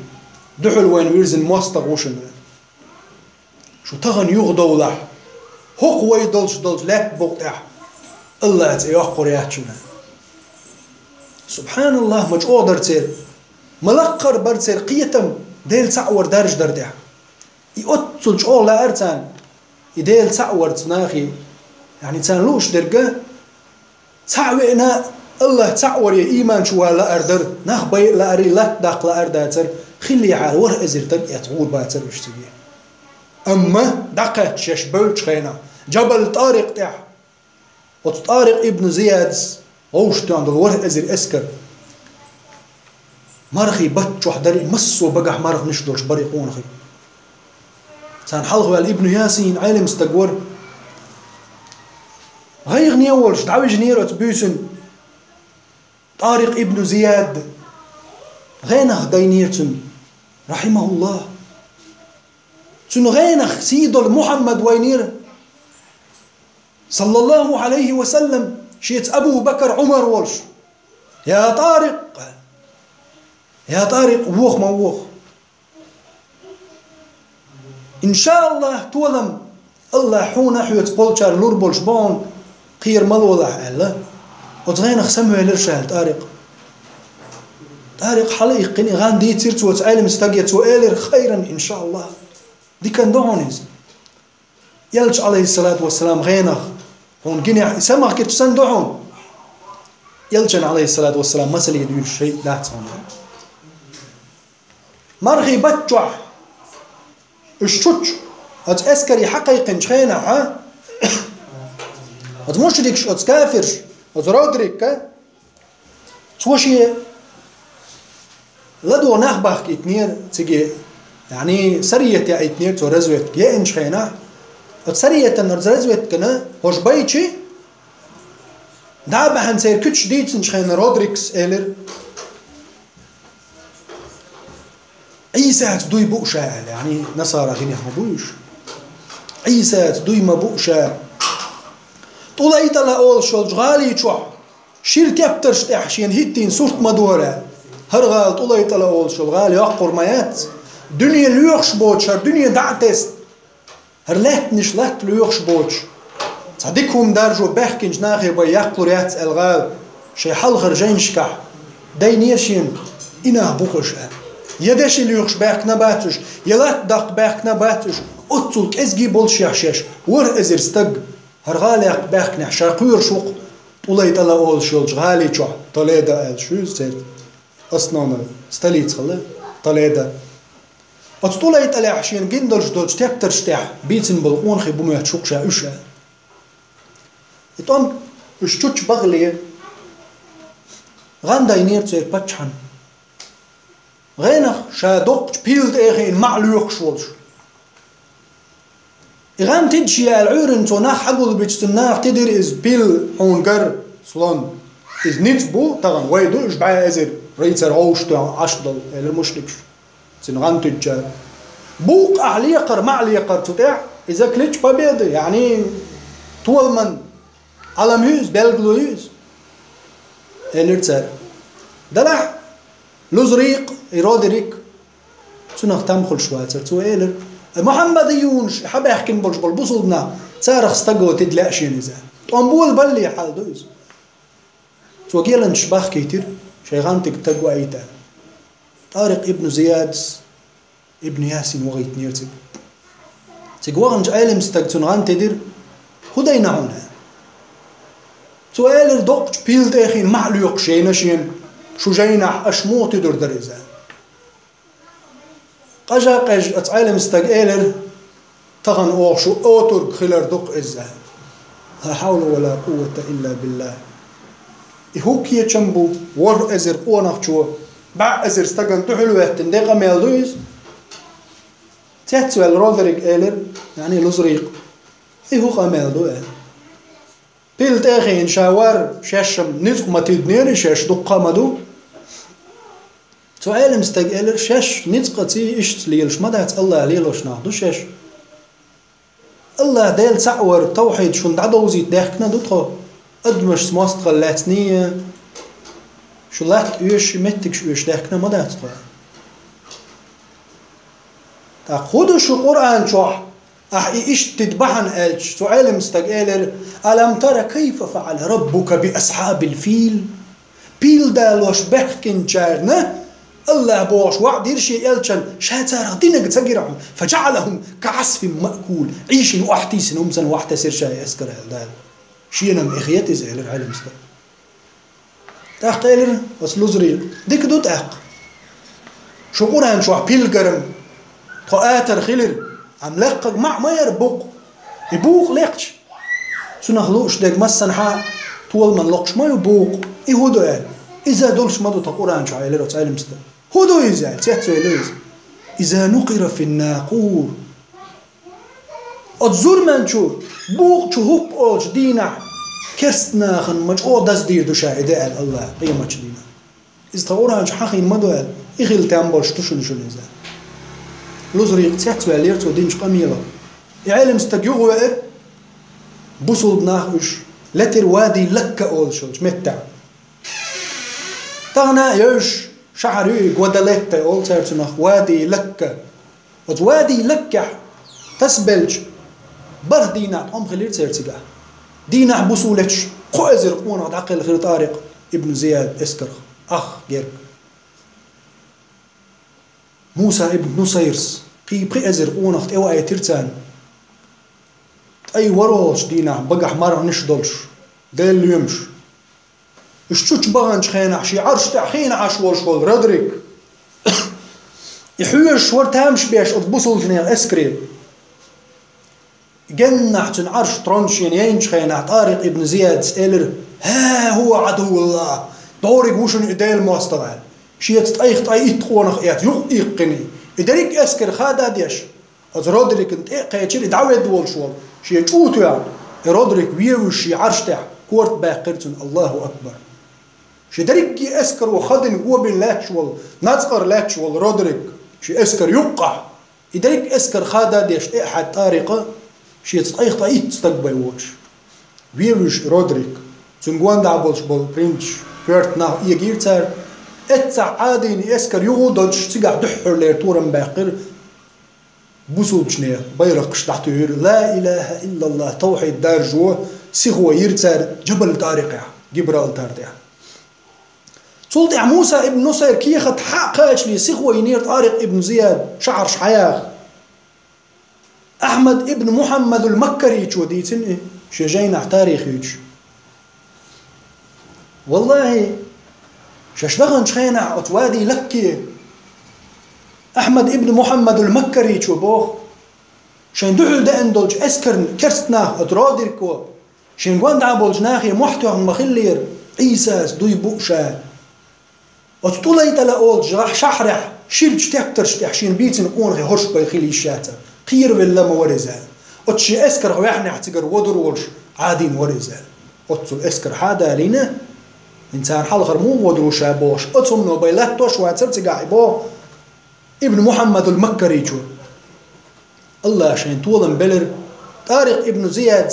A: دحل وين ويرزن موستغ وشن شو تغن يغضى ولح هوق ويدلش دلش لا بقطيحة الله يحقر ياتشنا سبحان الله مش أقدر تير ملقر برتير قيتم ديل تعور دارج دردع يقتل شو لا أرتان يديل تعور تناخي يعني تنلوش درجة تعوينا الله تعور يا إيمان شو لا أردر نخبي لا أري لا دق لا أرداتر خلي حال ور أزر ترجع تعور باتر وشتبيه أما دقة شش بلش خينا جبل طارق تاع وطارق ابن زياد غوشت عند الورق ازر اسكر مرخي بتش وحدري مس وبقح مرخ نشدوش بريقون خي سان حلقوا الابن ياسين عالم استقور غير غني اولش دعوي جنيرة بيسن طارق ابن زياد غينخ دينيرتن رحمه الله سن غينخ سيدل محمد وينير صلى الله عليه وسلم شيت أبو بكر عمر ولش يا طارق ووخ ما ووخ إن شاء الله تولم الله حونا حيوت بولشار لور بولش بون قير ملوضح ألا وتغينا خسمه لرشال طارق حليق غان دي تيرت وتعلم استقيت وإلر خيرا إن شاء الله دي كان دعونيز يلج عليه الصلاة والسلام غينخ هون جنيح سمع كيف سندعون يلجن عليه الصلاة والسلام مثل يدوي شيء لا تصنع مرغي بتجع الشوش هت أسكري حقيقة خينا ها هت مشرك هت كافر هت رودريك توشي لدو نخبخ كتنير تجي يعني سرية يا اتنير تورزوت يا إنش خينا سرية نرزوت كنا هوش بايتشي دابا هنسير كتش ديت نشخين رودريكس إيلر عيسى هتدوي بؤشا يعني نصارى غني مبوش عيسى هتدوي مبؤشا طوليت لا أول شول غالي تشوح شير تبترش تحشين هيتين صورت مدورة هرغال طوليت لا أول شول غالي أقر مايات دنيا ليوخش بوتشر دنيا دعتست هرلات نش لات ليوخش بوتش صديقهم دارجو بحكي جناخي بيقلوا ريات الغال شي حلغر جينشكح داينيرشين إنا بوخش يدش اللي يخش باك نباتش يلات دق باك نباتش أطلق إزجي بولش يحشش ور إزر استق هرغالي باك نحشا قير شوق طوليت الله أول شولش غالي شو طليدا قال شو زين أصلا استليت خلا طليدا أطوليت الله عشان جندلش دوش تكترش تاع بيتن بالقون خيبو ما تشوقش عشة يتون اشتوش بغلي غاندا ينير زي باتشان غينخ شادوق بيلد إخين معلوق شولش إغام تدشي العورن توناخ حقول بيجتناخ تدير إز بيل هونجر سلون إز نيتبو طبعا ويدو إش بعي أزر ريتر عوشت عشدل إلى المشركش سنغام تدشي بوق أعليقر معليقر تتاع إذا كليتش بابيد يعني طول من علم هيز بلغلو هيز إليرتسر دلح لزريق إرادريك سنغ تمخل شواتر تو إلير محمد يونش حاب يحكي بولش بالبصودنا صارخ استقو تدلاش ينزا طنبول بلي حال دوز تو جيلن شباخ كتير شيغانتك تقو ايتا طارق ابن زياد ابن ياسين وغيت نيرتك تقوانج عالم استقتون غان تدير هدينا هنا تو إلير دوقش بيلد اخين معلوق شينشين شو جينا اشمو تدر درزا قاج اتعلم استقالر تغن اوشو اوتر خلال دق ازا لا حول ولا قوة الا بالله يهوك يتشمبو ور ازر قونق شو باع ازر استقن تحلوه تندقى ميلدويز تاتسو الرودريك الر يعني لزريق يهوك ميلدوه بيل تاخين شاور شاشم نزق ما تدنيري شاش دقا مدو تو عالم استقالر شاش نتقتي اشت ليلش ما دعت الله ليلوش ناخدو شاش الله ديل تعور توحيد شون دعدوزي داخكنا دوتخو ادمش سماست خلاتنية شو لات ايش متكش ايش داخكنا ما دعت خو تاخدو شو قرآن شوح ايش تدبحن الش تو عالم استقالر ألم ترى كيف فعل ربك بأصحاب الفيل بيل دالوش بحكن جارنا الله بوش وعد يرشي يلشن شاتارا دينك تسجرهم فجعلهم كعصف مأكول عيشن واحتيسن ومسن واحتة سير شاي اسكر هالدال شينم اخياتي زي العالم استقال تاقيلر وصلوزري ديك دو تاق شو قران شو بيل قرم قاتر خلر عم لقق مع ما يربوق يبوق لقش شو نخلوش ديك مسن حا طول من لقش ما يبوق يهودو قال إذا دولش مدو تقران شو عيلر وتعلم استقال هدو إذا تحتو إلوز إذا نقر في الناقور أتزور من شو بوق شو هوب أوش دينا كرستنا خن مجعو داز دير دو شاهداء الله قيمة دينا إذا تقران شو حقين مدو قال إخيل تنبول شتوشن شو إذا لوزريق تحتو إليرتو دينش قميلة يعلم استقيوغو وإر بوصل بناخوش لتر وادي لك أولشوش متع تغنى يوش شعري غوداليتا أول ترتنخ وادي لك وادي لك تسبلج بر دينا هم خلير ترتجع دينا بوصولتش قوزر قونا عقل خير طارق ابن زياد اسكر أخ جير موسى ابن نصيرس قي أزر قونا أو أي ترتان أي وروش دينا بقى مرة نشدلش ديل يمش اشتوش بغنش خينا شي عرش تحخينا عشور شوال رادريك يحوش شور تامش بيش اضبوصل جنيا اسكري جنحتن عرش ترونشين ينش خينا طارق ابن زياد سئلر ها هو عدو الله دورك وشن إدال مواستغال شيت تأيخ تأيخ تقونخ إيات يقني إداريك اسكر خادا ديش از رادريك انت قيتشير دعوة دول شوال شي تشوتو يعني رادريك ويوش شي عرش تاع كورت باقرتن الله أكبر شي دريكي اسكر وخدن هو بين لاتشوال نذكر لاتشوال رودريك شي اسكر يقع يدريك اسكر خادا ديش احد طارقه شي تطيق طايت تستقبل ووش ويروش رودريك تنقوان دعبولش بول برينش فيرتنا يجيرتر اتسع عادين اسكر يغودش تقع دحر ليرتورن باقر بوسو بشنيه بيرقش تحتير لا اله الا الله توحيد دار جوا سيغو يرتر جبل طارق جبرالتار ده سلطع موسى ابن نصير كي يخد حقاش لي سيخوة ينير طارق ابن زياد شعر شحياخ أحمد ابن محمد المكري شو ديتن شجينا تاريخ يج والله ششلغن شخينا أتوادي لكي أحمد ابن محمد المكري شوبوخ شين دعل دقن دولج أسكرن كرستنا أترادركو شين قواند عبولج ناخي محتوى مخلير عيساس دوي بوشا أتطوليت لأولج راح شحرح شيلج تكترش تحشين بيتن قونغي هرش بيخيلي الشاتا قير بالله مورزال أتشي أسكر ويحني احتقر ودرولش عادين ورزال أتسو الأسكر حادا لينا إنسان حلقر مو ودروشا بوش أتسو نوبيلات توش واتسرتي قاعبو ابن محمد المكري جو الله شين طولن بلر طارق ابن زياد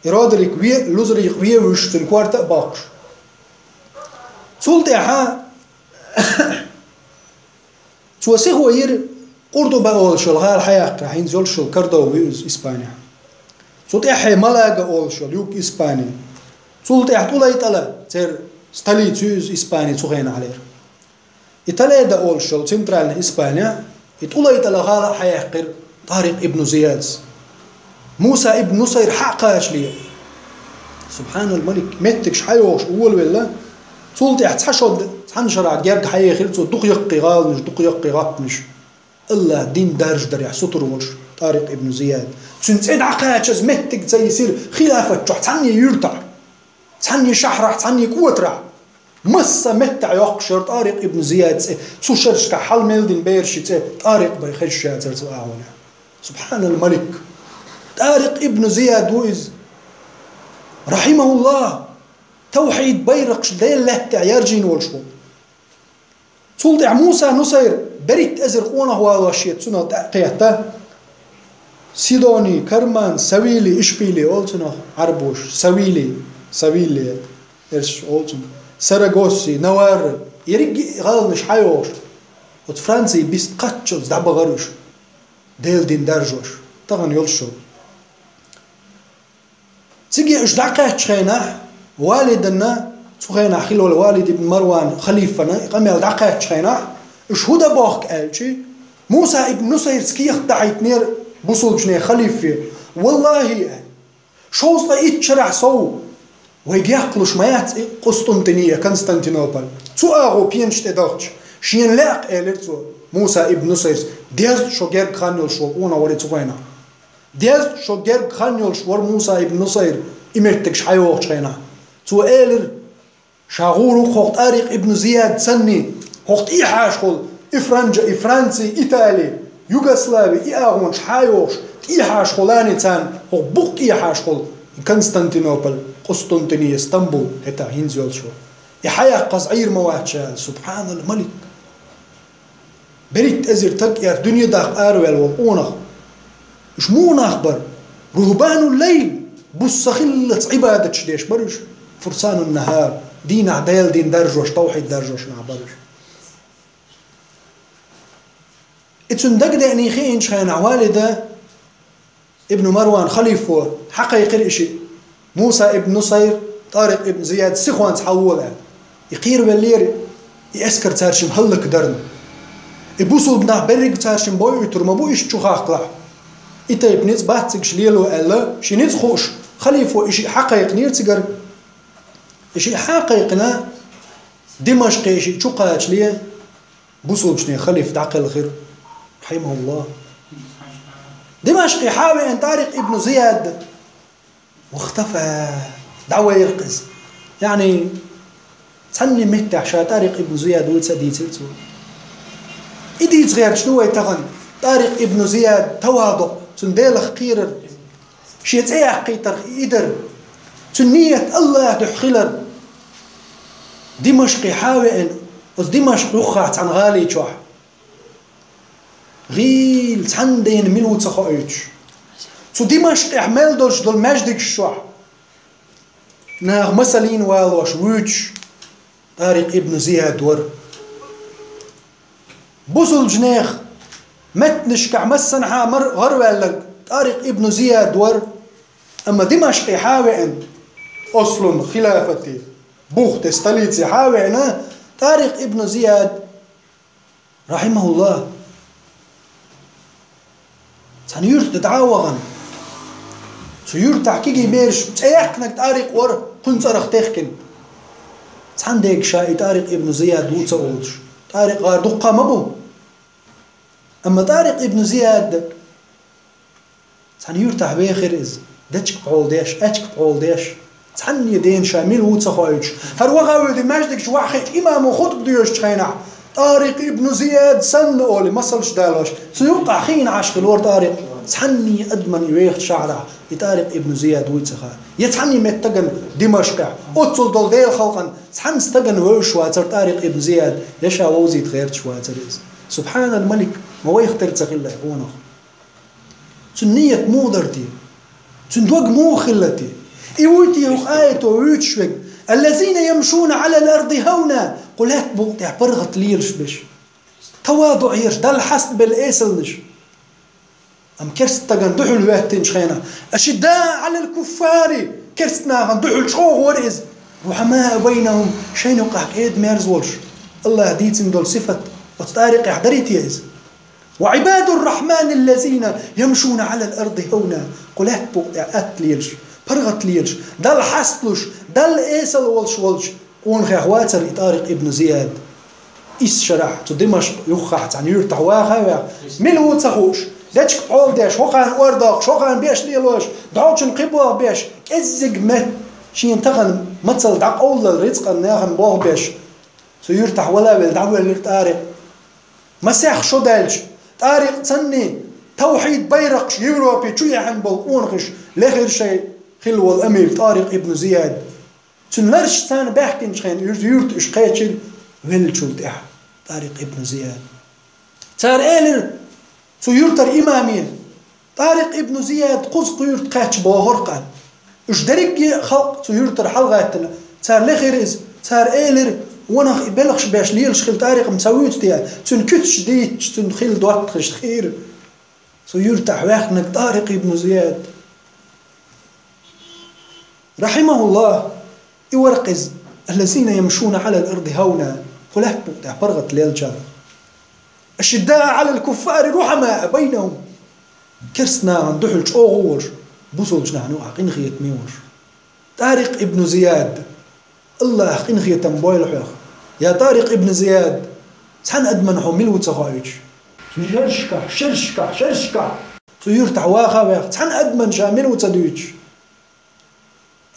A: إرادة قوية لوزر قوية وش تنكوارتا باقش سلطة ها توسيخ وير قرطبة أول شل غال حياق راحين زول شل كردو ويوز إسبانيا سلطة حي ملاقة أول شل يوك إسبانيا سلطة طولة يتلا تير ستالي تيوز إسبانيا تغين عليه يتلا يدا أول شل سنترال إسبانيا يطولة يتلا غال حياق طارق ابن زياد موسى ابن نصير حقاش ليه سبحان الملك متكش حيوش أول ولا سلطة تحشد تحنشر جرق حي خلصو دق يقي غال مش دق يقي غاب مش الله دين دارج دريح سطر وش طارق ابن زياد سنتين عقاش متك زي يصير خلافة تروح تعني يرتع تعني شحرح تعني قوترع مصة متع يقشر طارق ابن زياد سو شرشك حل ميلدين بيرشي طارق بيخش شاتر سؤالنا سبحان الملك طارق ابن زياد وإز رحمه الله توحيد بيرقش ديل له تعيارجين والشو سلطع موسى نصير بريت أزر قونه والوشيت سنة قيادة سيدوني كرمان سويلي إشبيلي أولتنا عربوش سويلي إرش أولتنا سراغوسي نوار يريق غالنش حيوش وتفرانسي بيست قاتشوز دعبا غروش ديل دين درجوش طغن يلشو تيجي إش دعقات شخينا والدنا تخينا خلو الوالد ابن مروان خليفنا قميل دعقات شخينا إش هدا باخك قالشي موسى ابن نصير سكيخ دعيت نير بوصل جنيه خليفة والله شوز لا يتشرع سو ويجيقلوش مايات قسطنطينية كونستانتينوبل تو أغو بينش تدارش شين لاق قالتو موسى ابن نصير ديز شو جير خانيول شو اونا وري تخينا ديز شو جير خانيول شو موسى ابن نصير إمرتكش حيوق شخينا تو قالر شاغورو خوخت طارق ابن زياد سني خوخت إيحاش خل إفرنسي إيطالي يوغوسلافي إياغونش حيوش إيحاش خلاني تان خوخ بوك إيحاش خل كونستانتينوبل قسطنطينية اسطنبول هتا هينزيول شو يحيا قصعير مواتشال سبحان الملك بريت أزر تكير دنيا داق آروال والأونخ إش مو نخبر رهبان الليل بصخلة عبادة شديش برش فرسان النهار دين عدال دين درجوش توحيد درجوش نعبرش اتسن دق دعني خين شخين والده ابن مروان خليفه حقا يقرأ شيء موسى ابن نصير طارق ابن زياد سخوان تحوله يقير باللير يأسكر تارشم هلك درن يبوسو بنا برق تارشم بوي يتر ما بويش تشوخاخ قلع إتا يبنيز باتسك ليلو ألا شينيز خوش خليفه إشي حقا يقنير تقر إشي حقا يقنا دمشق إشي تشوقاتش ليه بوسو بشني خليف تعقل الخير رحمه الله دمشق يحاول أن طارق ابن زياد واختفى دعوة يرقص يعني تسني متع شا طارق ابن زياد وتسدي تلتو إدي صغير شنو يتغن طارق ابن زياد تواضع تنديل خقير شيت ايه حقيتر إدر تنية الله تحخلر دمشق يحاول أن دمشق يخعت عن غالي شوح غيل تندين منو تخايش تو دمشق احمل دولش دول مجدك الشوح ناغ مسلين والوش ويتش طارق ابن زياد ور بوصل جنيخ متنشكع مسن حامر غروالك طارق ابن زياد ور اما دمشق يحاول اصل خلافتي بوخت استليت يحاول طارق ابن زياد رحمه الله سنيرت تدعوغن سيور تحكيكي بيرش تأيحكنك طارق ور قنصرخ تخكن عندك شاي طارق ابن زياد وتصولش طارق غار دقة مبو أما طارق ابن زياد عن يرتاح بيخر إز دتشك بعول ديش أتشك بعول ديش عن يدين شامل وتصخايش هروغا ودي ماجدك شواحش إمام وخطب ديوش تخينع طارق ابن زياد سن أولي مصلش دالوش سيوقع خين عاش خلور طارق تعني أدمن يويخ شعره طارق ابن زياد ويتسخا يتعني متقن دمشق أتصل دول ديل خلقا تحن استقن وشواتر طارق ابن زياد يشا ووزيت غير شواتر سبحان الملك ما ويختر تخيل يقونه تنية مودرتي تندوق مو خلتي إيوتي يوخ آية ويتشوك الذين يمشون على الأرض هونا قلت بوقتع برغت ليرش بش تواضع يرش دل حسب بالإيسل نش أم كرست تغن دحل وقتين شخينا أشداء على الكفار كرستنا غن دحل شوغ ورئز رحماء بينهم شين وقع قيد ميرز ولش الله ديتن دول صفة وتطارق يحضريت يئز وعباد الرحمن الذين يمشون على الأرض هونا قلت بوقتع أتليلش برغت ليلش دل حسلش دل إيسل ولش ونخي أخواتر طارق ابن زياد إس شرح تدمشق يخحت عن يرتح واخا ملو تخوش داتشك بحول داش وقعن ورداق شوقعن بيش ليلوش دعوتشن قبوه بيش ازق مت شين تغن متصل دعق أول الرزق الناغن بوه بيش سيرتح ولا بالدعوة للطارق مسيح شو دالش طارق تسني توحيد بيرقش يوروبي شو يحن بالقونقش لخير شيء خلو الأمير طارق ابن زياد تنلرش تان باحكين شخين يرت إشقاتشل ويلشلت طارق ابن زياد تار إيلر سيرتر إمامين طارق ابن زياد قز قيرت قاتش بوهرقان إش دريك خلق سيرتر حلقاتنا تار لخيرز تار إيلر ونخ بلغش باش ليلش خل طارق مسويت تيا تن كتش ديتش تن خل دوات خش خير سيرتح واخنك طارق ابن زياد رحمه الله يورقز الذين يمشون على الأرض هونا قلت بوقتع برغت ليل جار الشداء على الكفار رحماء بينهم كرسنا عن دحل شوغور بوصل جنانو عقين خيت ميور طارق ابن زياد الله عقين خيت مبويل حيخ يا طارق ابن زياد سحن أدمن حميل وتخايج شرشكا سيرتع واخا واخ سحن أدمن شامل وتدويج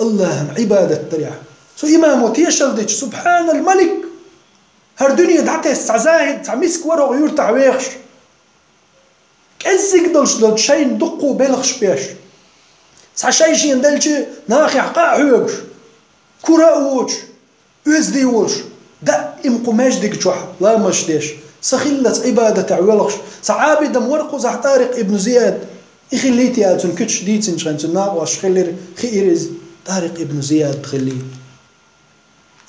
A: الله عبادة تريح سو إمامو تيشل ديش سبحان الملك هر دنيا دعتها السعزاهد تعميسك ورق يرتع ويخش كأزيك دلش شاين دقو بلغش بيش سعشايشين دلش ناخي حقاء حيوش كراء ويزدي وش دائم قماش ديك جوح لا مش ديش سخلت عبادة عوالغش سعابد مورقو زح طارق ابن زياد إخليتي آتون كتش ديتن شخين تناقواش خلير خيرز طارق ابن زياد خليه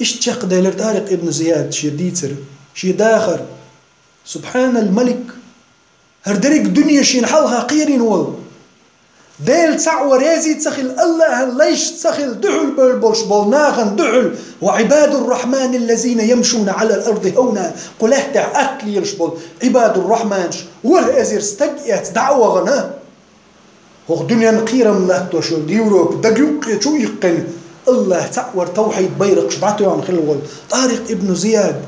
A: إيش تشق دايلر طارق ابن زياد شي ديتر شي داخر سبحان الملك هردريك دنيا شي نحلها قيرين وال ديل تعور يزي تسخل الله ليش تسخل دحل بالبولش بولناغن دحل وعباد الرحمن الذين يمشون على الأرض هونا قلت أكل يلشبل عباد الرحمن والأزير استقيت دعوة غنا هو دنيا نقيرة من الله توشل ديوروب دقيق شو يقن الله تعور توحيد بيرق شبعته عن خلول طارق ابن زياد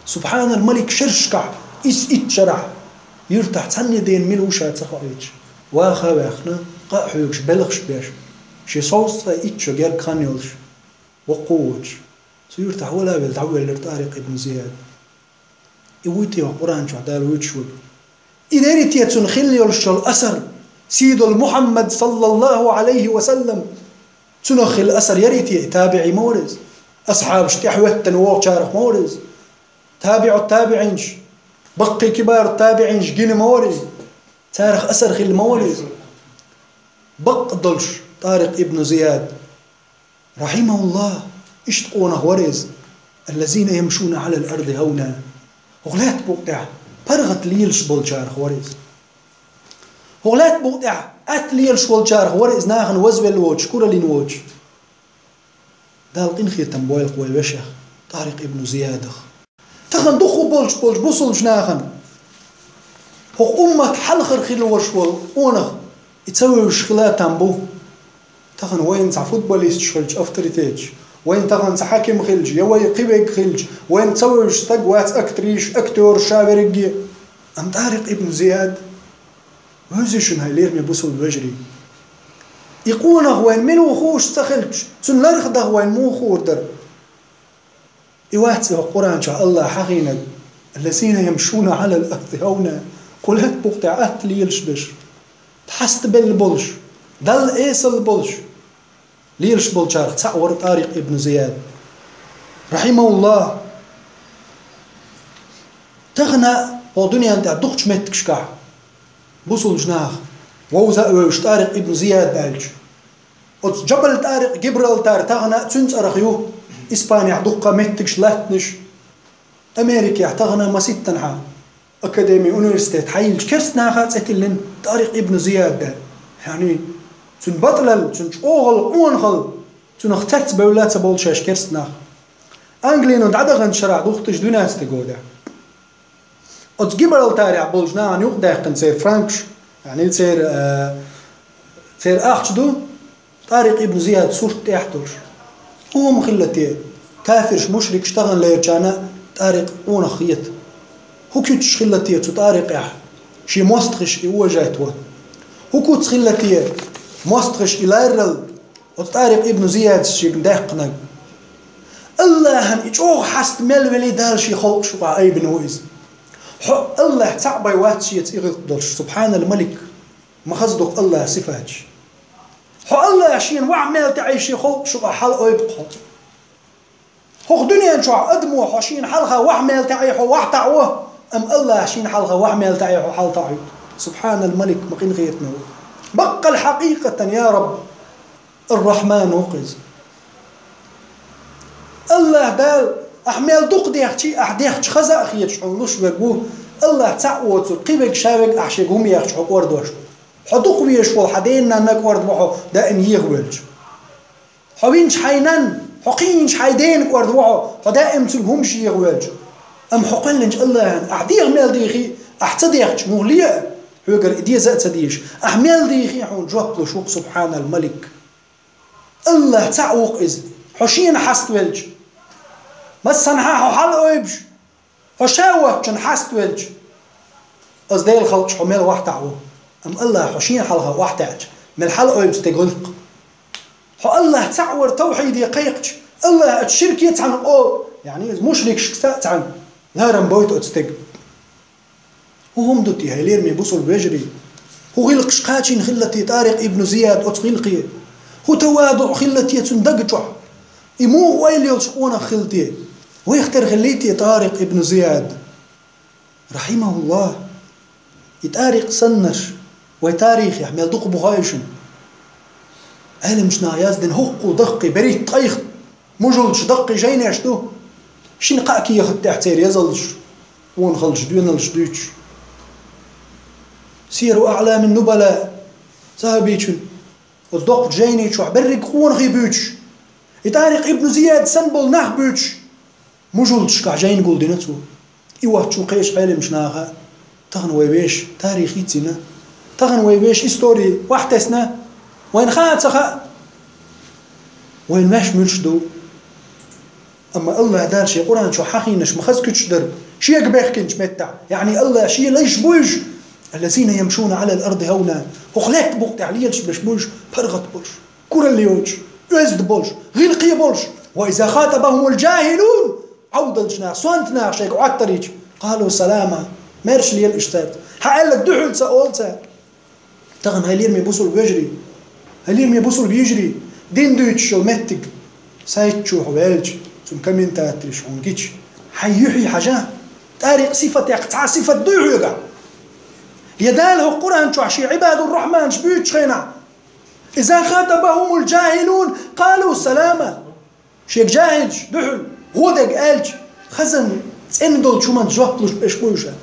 A: سبحان الملك شرشكع اتشرع يرتح تعني دين ملوشات سخويج واخا واخنا قاحوش بلغش بيش شي صوص اتشو غير كانيولش وقوج سيرتح ولا بالتعويل لطارق ابن زياد يويتي وقران شو دال ويتشول إذا ريتي تنخلي يلشل أثر سيد المحمد صلى الله عليه وسلم تنخل أثر يريتي تابعي مورز أصحاب شتحوه تنوغ شارخ مورز تابع التابعينش بقي كبار التابعينش جين مورز تارخ أثر خل مورز بقدلش طارق ابن زياد رحمه الله اشتقونه ورز الذين يمشون على الأرض هونا وغلات بوقتع برغت ليلش بولشارخ ورز وغلات بوقتع أتليلش بولشارخ ورز ناخن وزوي الوجه كورا لنوج دالقين خير تنبويل قوي وشخ طارق ابن زياد تخن دخو بولش بوصلش ناخن هو أمة حلخر خير وشوال أونه يتسوي شغلات تنبو تخن وين تاع فوتبوليست شغلش أفتريتيج وين تغن حاكم خلج يوي قبيق خلج وين تسوي تقوات أكتريش أكتور شابرقي أم طارق ابن زياد وهزيشن هاي لير مبوسو الوجري يقونه وين منو خوش تخلج تن لرخده وين مو خودر يواتسه القرآن شاء الله حقينا الذين يمشون على الأرض هونا قلت بقطعات ليلش بش تحست بالبلش دل إيس البلش ليلش بلشارخ تعور طارق ابن زياد رحمه الله تغنى ودنيا انت دقش متكش كح بوصل جناح ووش طارق ابن زياد بالج جبل طارق جبرالتار تغنى تنس أرخيو إسبانيا دقة متكش لاتنش أمريكا تغنى مسيت تنحى أكاديمي أونيفرسيتي حيلش كرست ناخات ستلين طارق ابن زياد ده يعني تن بطلل تن أوغل أونغل تن اخترت بولات بولشاش كرست ناخ أنجلين ودعدغن شرع دوختش دوناس تقوده أتجبر التاريخ بولجنا عن يقدر سير فرانكش يعني سير أخشدو طارق ابن زياد صورت يحتوش هو مخلتي كافرش مشرك اشتغل ليرجانا طارق ونخيت هو كيتش خلتي طارق يح شي مستخش يوجهتوا هو كوت خلتي مستخش إلى طارق ابن زياد شي دقنا الله هن يجوغ حست ملولي دال شي خلق شو أي بنويز الله تعبي واتشيت يغضلش سبحان الملك ما خصدق الله صفاتش الله عشين وعمل تعيش خلق شو حلقه يبقى هو دنيا شو أدمو حشين حلقه وعمل تعيش وحتعوه أم الله عشين حلقه وعمل تعيش وحل تعيش سبحان الملك ما قين غيرتنا بقى الحقيقة يا رب الرحمن وقز الله دال أحمل دق ديختي أحديختش خزا أخيتش حلوش بقول الله تعوت قيبك شابك أحشيهم يختش حقور دوش حدق بيشوا حدينا نكورد وحو دائم يغولج حوينش حينن حقينش حيدين كورد وحو دائم تلهمش يغولج أم حقلنج الله أحديغ مال ديخي أحتديختش مغلية هوغر إديه زأت ديش أحمل ديخي حون جواب شوق سبحان الملك الله تعوق إذ حشين حست ولج مسنها حل أوبش حشاوة كان حست ولج أصدي الخلق حمل واحد تعوه أم الله حشين حلها واحد من الحل أوبش تقلق الله تعور توحيد يقيقش الله الشرك يتعن أو يعني مشرك شكتا عن لا رمبويت أتستق وهم دوتي هيلير مي بوصل بيجري هو غلق شقاتين خلتي طارق ابن زياد أتغلقي هو توادع خلتي تندقجع يمو ويلي يلشقونا خلتي ويختار خليتي طارق ابن زياد رحمه الله يتاريخ سنش ويتاريخ يحمل دق بغايشن أهل مش ناياز دين هق ودقي بريد طيخ مجلش دقي جاين يشتو شين قاكي ياخد تحتير يزلش ونخلش دوينلش دويتش سيروا أعلام النبلاء سابيتشن وصدق جايني شو برق خون غيبوتش يتاريخ ابن زياد سنبل نخبوتش مجلش كعجين قول دينتو إيوه شو قيش عالم مش ناخا تغن ويبيش تاريخي تينا تغن ويبيش إستوري واحتسنا وين خات سخا وين ماش ملشدو أما الله دار شي قرآن شو حقينش مخزكتش درب شي يقبخكنش متع يعني الله شي ليش بوش الذين يمشون على الأرض هونا وخلاك بوقت عليش باش بوش فرغت بوش كل اللي يوج يزد بوش غلقي بوش وإذا خاطبهم الجاهلون عود الجناح صوانتنا شيء قعد طريق قالوا سلامة مارش لي الاشتات حقال لك دحل سأولتا تغن هالير ميبوصل بيجري هالير ميبوصل بيجري دين دويتش ومتك سايتشو حوالج ثم كمين تاتريش ونجيتش حيحي حاجة تاريخ صفة يقطع صفة دوحو يقع يداله القرآن شو عشي عباد الرحمن شبيتش خينا إذا خاطبهم الجاهلون قالوا سلامة شيك جاهلش دحل غودك قالج خزن تسندل شو من جوابلوش باش بوشا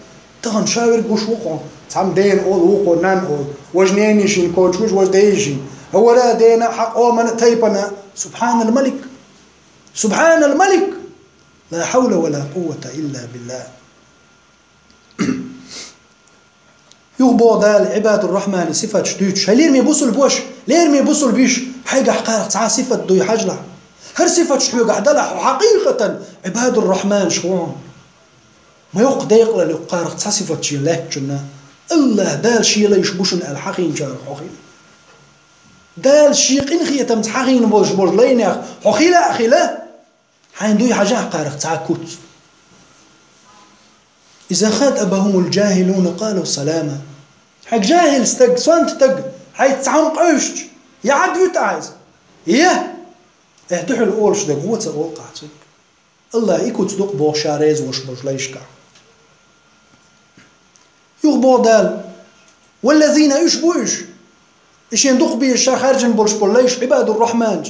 A: تغن شاور بوش وقعو تعم دين أول وقو نان أول وجنينيشين كوش وش ديجين هو لا دينا حق أو من تيبنا سبحان الملك سبحان الملك لا حول ولا قوة إلا بالله يغبو دال عباد الرحمن صفة شدوش هلير مي بوصل بوش لير مي بوصل بيش حاجة حقارق تعا صفة دوي حجلة هر صفة شحو قاعدة لح وحقيقة عباد الرحمن شوان ما يقديق للقارق تصفة شي لا جنا الله دال شي لا يشبوشن الحقين شارق حقين دال شي قنخية تمتحقين بوش لينيخ حقيلا أخيلا حيندوي حاجة قارق تعاكوت إذا خاد أبهم الجاهلون قالوا سلاما حق جاهل استق سوانت تق حي تعمق عشت يعد يتعز يه اهتحوا الأولش ده قوة أوقعتك الله يكوت دق بوشاريز وشبوش ليشكع يغبو دال والذين يشبوش إيش يندق بيه الشاخرجن بولش بوليش عباد الرحمن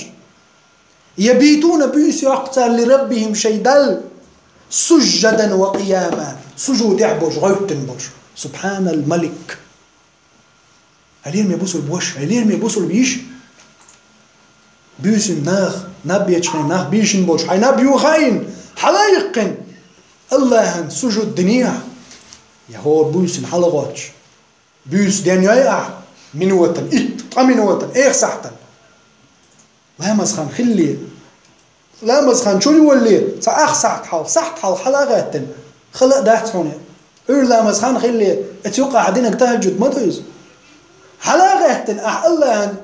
A: يبيتون بيس يقتل لربهم شيدل سجدا وقياما سجود يعبوش غيرتن بوش سبحان الملك هليرم يبوسوا البوش هليرم يبوسوا البيش بيس الناخ نبيتش ناخ بيشن بوش حي نبيو خاين حلايقن الله سجود دنيا يهور بيس حلقاتش بيس دنيا من وطن من وطن ايه صحتن لا مسخن خلي لا مسخن شو يولي صح صحت حال حلقاتن خلق داحت هنا لا مسخن خلي اتوقع عدينك تهجد ما دويز حلقاتن الله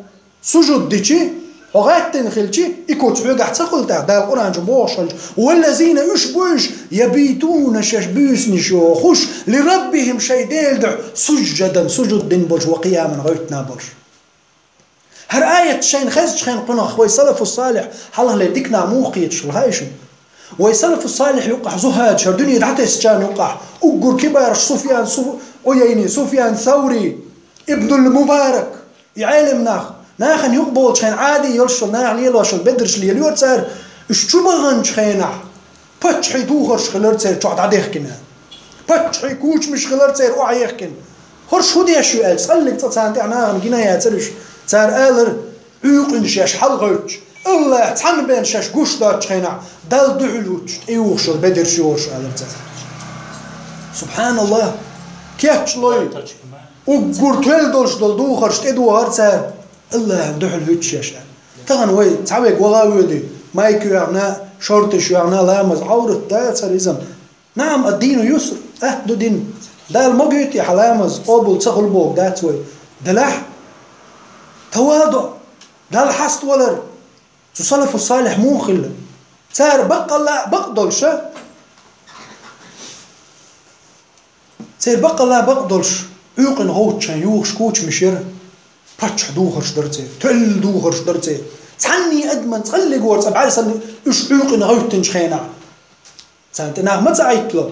A: سجود ديشي وغاتن خلشي يكوت حوجة تقول تاع دار القرآن جبوشل والذين يشبوش يبيتون ششبيس نشو خش لربهم شي ديلدع سجدا سجد بلش وقياما غيتنا بلش هر آية شين خزج خين قناخ ويسلف الصالح حالله لديكنا موقيتش الهايشن ويسلف الصالح يوقع زهاد شر دنيا دعته اسجان يوقع أقر كبار سفيان ثوري ابن المبارك يعلم ناخن يقبل شين عادي يلشل ناخ ليلوشل بدرش ليليور صار اشتبغن شينع باتش حيدوخر شخلر صار تقعد عديخكنا باتش حيكوش مش خلر صار وعيخكن هرش هدي شو قال صلك تصانتي ناخن جينا يا ترش صار قالر يقن شاش حلغرج الله تحن بين شاش قوش دار شينع دال دعلوش ايوخشل بدرش يورش قالر سبحان الله كيف شلوي وقرتول دولش دول دوخرش تدوهر صار الله دحل هتشاش تغن وي تعبك وغاودي مايك يعنا شرط يعنا لامز عورة دا سريزم نعم الدين يسر اهدو دين دا المجيت يحلامز قبل تخل بوك دات وي دلح تواضع دا الحست ولر تصلف الصالح موخل صار بقى لا بقدلش صار بقى لا بقدلش يوقن غوتش يوخش كوتش مشير باتش دوخرش درتي تل دوخرش درتي تعني ادمن تخلي قورت ابعاد سن اش يوقن غوتن شخينا سانت ناغ ما تعيطلو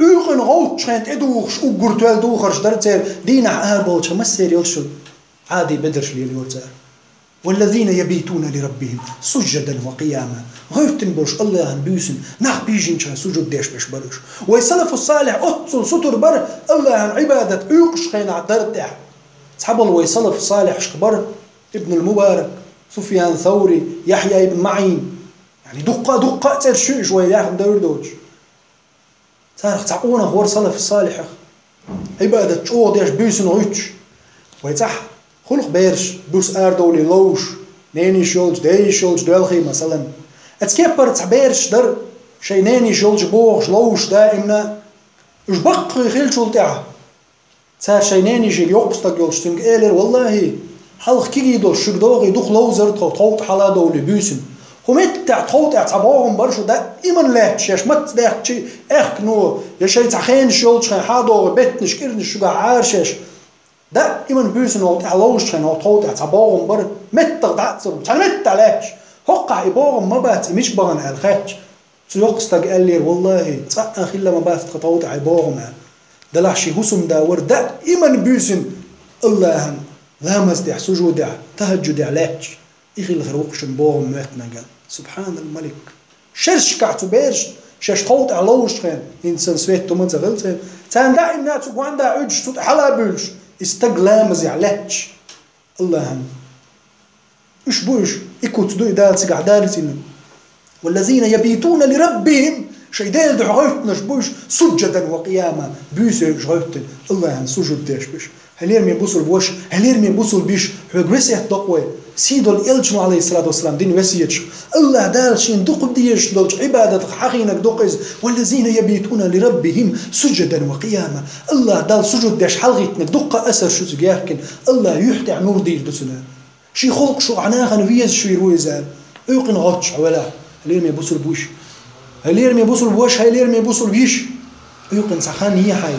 A: يوقن غوت شخينت ادوخش وقرتوال دوخرش درتي دينا اربولش ما سيريوشل عادي بدرش لي الورتار والذين يبيتون لربهم سجدا وقياما غيرتن برش الله بيسن ناخ بيجين شا سجود ديش بش برش ويسلف الصالح اتصل سطر بر الله عبادة يوقش خينا درتح صحاب الله ويسلف الصالح شخبر ابن المبارك سفيان ثوري يحيى ابن معين يعني دقة تر شوي ياخد دور دوج صار تعقونا غور سلف الصالح عبادة شو ديش بيسن غيتش ويتح خلق بيرش بوس دولي لوش نيني شولج داي شولج دولخي مثلا اتكبر تعبيرش در شي نيني شولج بوغش لوش دائما اش بقى خيل شولتها صار شي نيني جي يقصتك يولش تنق إيلر والله حلق كيجي دول شقدوغي دوخ لوزر توت حلا دولي بيسن ومتع توت اعتباهم برشو دائما لا تشاش مت داخل شي اخ نو يا شي تخين شولج خين حادو بتنش كيرنش شقا عارشش دائما بيسن وقت علوش خين توت اعتباهم بر متر دعتر مت علاش هقع إباغم ما بات مش بغن على الخاتش سيقصتك قال لي والله تصقى خلا ما بات خطوت عباغم دلحشي هسم داور دائما بيسن الله لامز دع سجود تهجد علاش إخي الغروقش باغم ماتنا قال سبحان الملك شرش كعتو بيرش شاش توت علوش خين إنسان سويت تمن زغلتين تان دائما ناتو وعندا عجش توت حلا بيلش استقلامز علاش الله إيش بوش إكوت دو إدال سقع دارسين والذين يبيتون لربهم شيء ديل دعوتنا شبوش سجدا وقياما بيسي جغوتن الله سجود ديش بيش هلير من بوصل بوش هلير من بوصل بيش حق وسيح دقوة سيدو الإلجنو عليه الصلاة والسلام دين وسيتش الله دال شين دق ديش دولش عبادة حقينك دقز والذين يبيتون لربهم سجدا وقياما الله دال سجود ديش حلغيتنك دق أسر شو زجاكن الله يحتع نور ديل دسنا شي خلق شو عناخن ويز شو يرويزان يقن غطش ولا هلير من بوصل بوش هلير من بوصل بوش هلير من بوصل بيش يقن سخان هي حي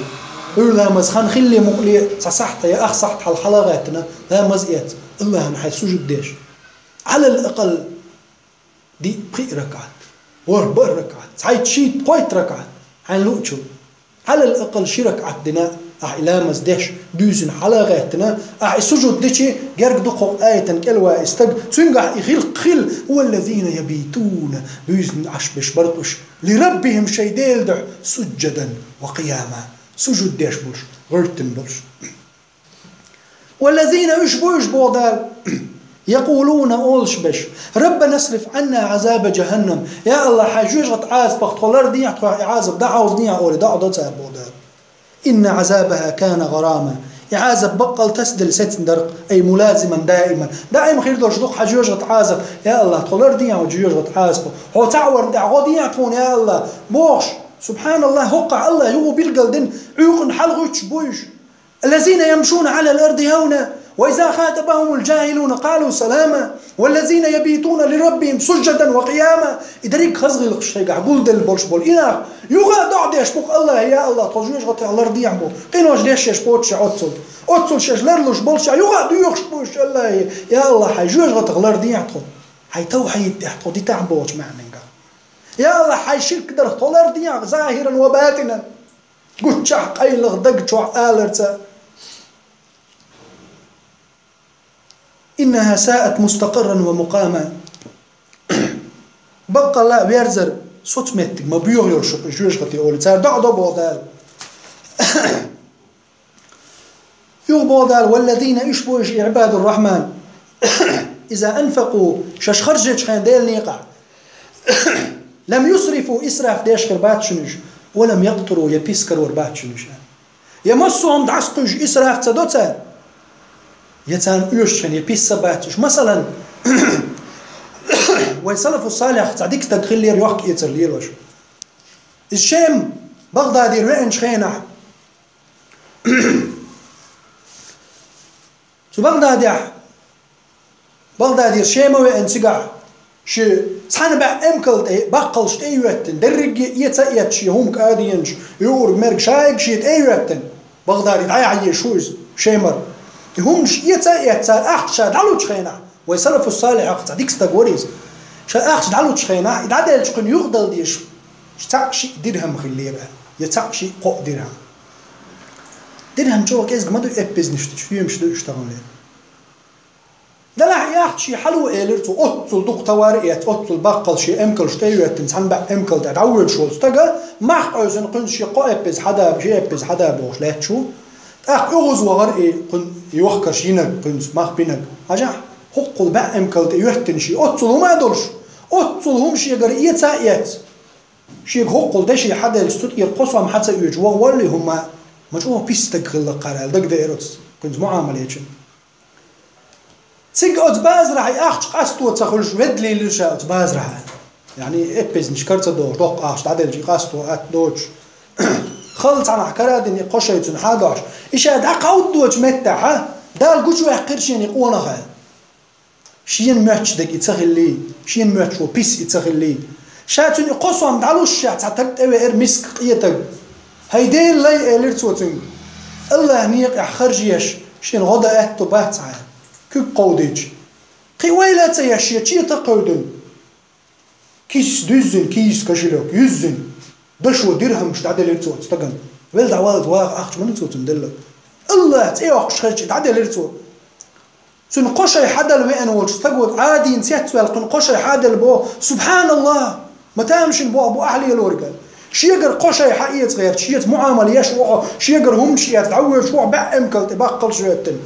A: لا مزخان خلي مقلي صحت يا أخ صحت على الحلقاتنا لا مزيات الله نحي سجود ديش على الأقل دي بقي ركعت وربع ركعت سعيد شيء قويت ركعت عن لوتشو على الأقل شي ركعت دنا لا مزديش دوزن حلقاتنا سجود ديشي جرق دقوق آية كلوا استج تنجح خل هو الذين يبيتون دوزن عشبش برطش لربهم شيء ديل دح سجدا وقياما سجود ديش بوش غرتن بوش والذين يشبو دال يقولون أولش بش ربنا اصرف عنا عذاب جهنم يا الله حجوج غتعاز بختولر ديع تروح عازب دعوز ديع أولي دعو تساب بودال إن عذابها كان غراما يعازب بقل تسدل ستندرق أي ملازما دائما خير دور شدوق حجوج غتعازب يا الله تولر ديع وجوج غتعازب هو تعور دعو ديع تون يا الله بوش سبحان الله هقع الله يغو بالقلدن عيوق حلغوش بوش الذين يمشون على الأرض هونا وإذا خاطبهم الجاهلون قالوا سلاما والذين يبيتون لربهم سجدا وقياما إدريك خزغي الخشيق عقول دل بولش بول إنا يغا دعد يشبك الله يا الله تجوش غطي على الأرض يعمو قينوش ديش يشبوتش أتصل شش لرلوش بولش يغا ديوخش بوش الله يا الله حيجوش غطي على الأرض يعطو حيتو حيتحطو دي تعبوش معنى يا الله حيشيك در طولر ديع ظاهرا وباطنا قلت شح قيلغ دق شح آلرتا إنها ساءت مستقرا ومقاما بقى لا ويرزر صوت متك ما بيغير شوش غتي أولي تار دع بودال بودال والذين يشبوش عباد الرحمن إذا أنفقوا شش خرجت خان ديل نيقع لم يسرفوا إسراف ديش خربات شنوش ولم يقطروا يبيسكر وربات شنوش يمسهم دعسقوش إسراف تدوتا يتان يوشن يبيس باتش مثلا ويسلف الصالح تعديك تدخل لي ريوحك يتر ليروش الشام بغدادي رئن شخينح شو بغدادي الشام وين سقع شو صحن بقى امكل بقل شت ايوتن درج يتسيت شي هم قادينش يور مرق شايق شيت ايوتن بغدادي تعي شوز شيمر هم يتسيت اخ شاد علو تخينا ويسلف الصالح اخ ديك ستغوريز شا اخ علو تخينا يدعدل تكون يغدل ديش شي درهم خليه بقى يتعشي قو درهم جو كيز ما دو ابيز نشت شو مش دو اشتغل دلع يحشي حلو إيلرتو أطل دق توارئات أطل بقل شيء أمكل شتيوت تنسان بق أمكل تعود شو استجا مح أوزن قن شيء قائبز حدا بشيء بز حدا بوش لا شو أغوز وغر قن يوخر شينك قن مح بينك أجا حق بق أمكل تيوتن شيء أطل وما دورش أطل هم شيء جريئة سائيات شيء حق ده شيء حدا يستط يرقصهم حتى يجوا واللي هم ما جوا بيستقل القرال دق دايرتس قن معاملاتهم تيجي أتباز راح يأخذ قصته تخرج ودلي ليش أتباز راح يعني إبز مش كرت دور دق أخذ عدل جي قصته أتدوش خلص عن حكرات إني قشيت إن حداش إيش هذا عقود دوش متى ها ده الجوش ويحقرش يعني قونا خا شين ماتش دق يتسخلي شين ماتش وبيس يتسخلي شاتون يقصوا عم دعلوش تعتقد أوي مسك قيتك هيدين لا إلرتوتين الله نيق يخرجيش شين غدا أتو باتعه كيف قوديج قويلة يشيا شيء تقودن كيس دزن كيس كشلوك يزن دشوا درهم مش تعدل يرتو استقن ولد عوالد واق أخش من يرتو تندلك الله تأخش خرج تعدل يرتو سن قشة حدا الوين وش تقول عادي نسيت والقن قشة حدا البو سبحان الله ما تامش البو أبو أحلي الورقة شيقر قشة حقيقة غير شيء معامل يشوع شيقر هم شيء تعود شوع بأمكل تبقل شويتن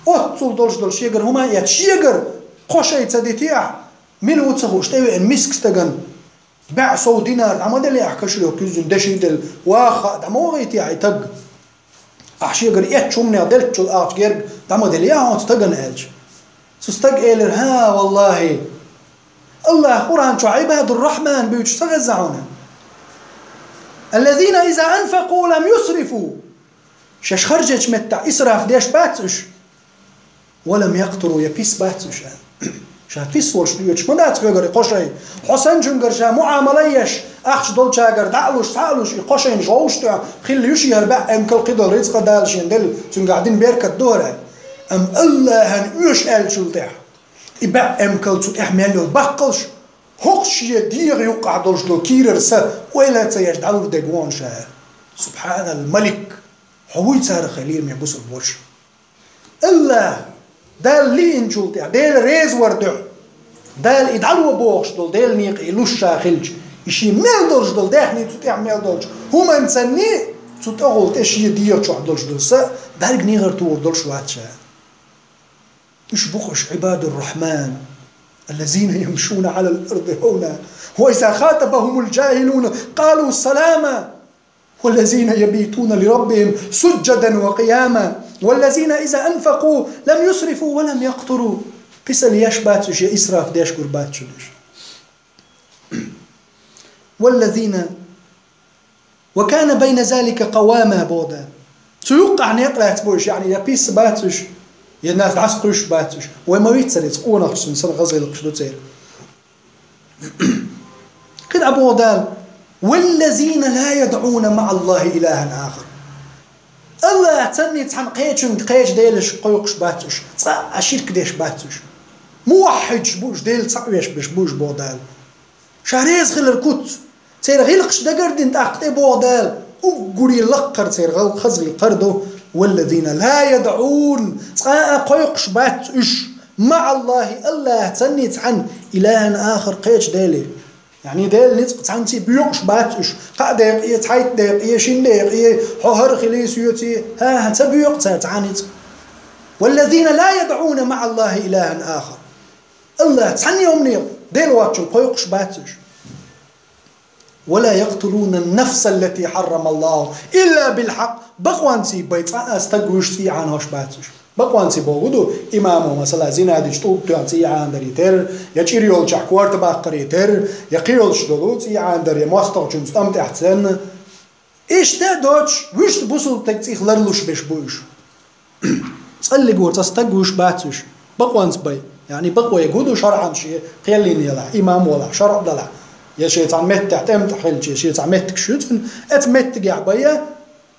A: أطول دول شيجر هما يتشيجر قشة تديتيع من وتصغوش تبي المسك استجن باع صو دينار دعما دل يحكش له كيزن دشي دل واخا دعما وغيت يعني تق أحشي قر يتشومني دل تشل أعش جرب دعما دل يهون تستقن ألش تستق إلر ها والله الله قرآن شو عباد الرحمن بيوش تغزعونه الذين إذا أنفقوا لم يسرفوا شاش خرجت متع إسراف ديش باتش ولم يقتروا يبيس باتش شا بيس ورش بيوش مدات بيقر يقشي حسن جنقر شا معامليش أخش دول شاقر دعلوش تعلوش يقشين جوش تا خلي يوشي هربع أم كل قدر رزق دالشين دل تون قاعدين بيركة دورة أم الله هن يوش آل شلتح إبع أم كل تون إحمل له بقلش هوش يدير يقع دولش دو كيرر سا ولا تيجد دعلو دقوان شا سبحان الملك هو صار خليل يبص البوش الله دال لي انجلتها دال ريز وردع دال يدعلو بوش دول دال نيق يلوش خلج يشي ميل دولش دول داخني تطيع ميل دولش هما انساني تطغل تشي يدير شو دولش دول سا دال نيغر تور دولش واتشا مش بخش عباد الرحمن الذين يمشون على الارض هنا واذا خاطبهم الجاهلون قالوا سلاما والذين يبيتون لربهم سجدا وقياما والذين إذا أنفقوا لم يسرفوا ولم يقتروا بسل يشباتش يا إسراف ديش قرباتش والذين وكان بين ذلك قواما بودا سيوقع نيقرأ تبوش يعني يا بيس باتش يا الناس عسقرش باتش وما يتسري تقونا خصوصا سنة غزي لقشدو تسير كده أبو دال والذين لا يدعون مع الله إلها آخر الله تني تحن قيش ديلش قيقش باتش أشيرك ديش باتش موحد شبوش ديل تصعويش بشبوش بودال شهريز غير الكت تير غيلقش دقردين تاقتي بودال وقري لقر تير غيل خزغ القردو والذين لا يدعون قيقش باتش مع الله تني تحن إلها آخر قيش ديلي يعني ديل نتق تعنتي بيوقش باتش قاعد يتحيط ديق يشين ديق حهر خلي سيوتي ها تبيوق تعنيت والذين لا يدعون مع الله إلها آخر الله تعني يومني ديل واتشو قيقش باتش ولا يقتلون النفس التي حرم الله إلا بالحق بقوانسي بيت استقوش سي عنهاش باتش بقوانسي بوغدو إمامو مثلا زينا ديش طوب تانسي عندري تر يجيريول شحكوارت باقري تر يقيول شدولوت عندري مواستق جنس تمت احسن إيش تا دوتش ويش تبوصل تكتيخ لرلوش بيش بوش تصلي قور تستقوش باتش بقوانس بي يعني بقوى يقودو شرعا شيء قيلين يلا إمام ولا شرع لا يا شيطان متع تمت حل شيء شيطان متك شوتن اتمت قاعبية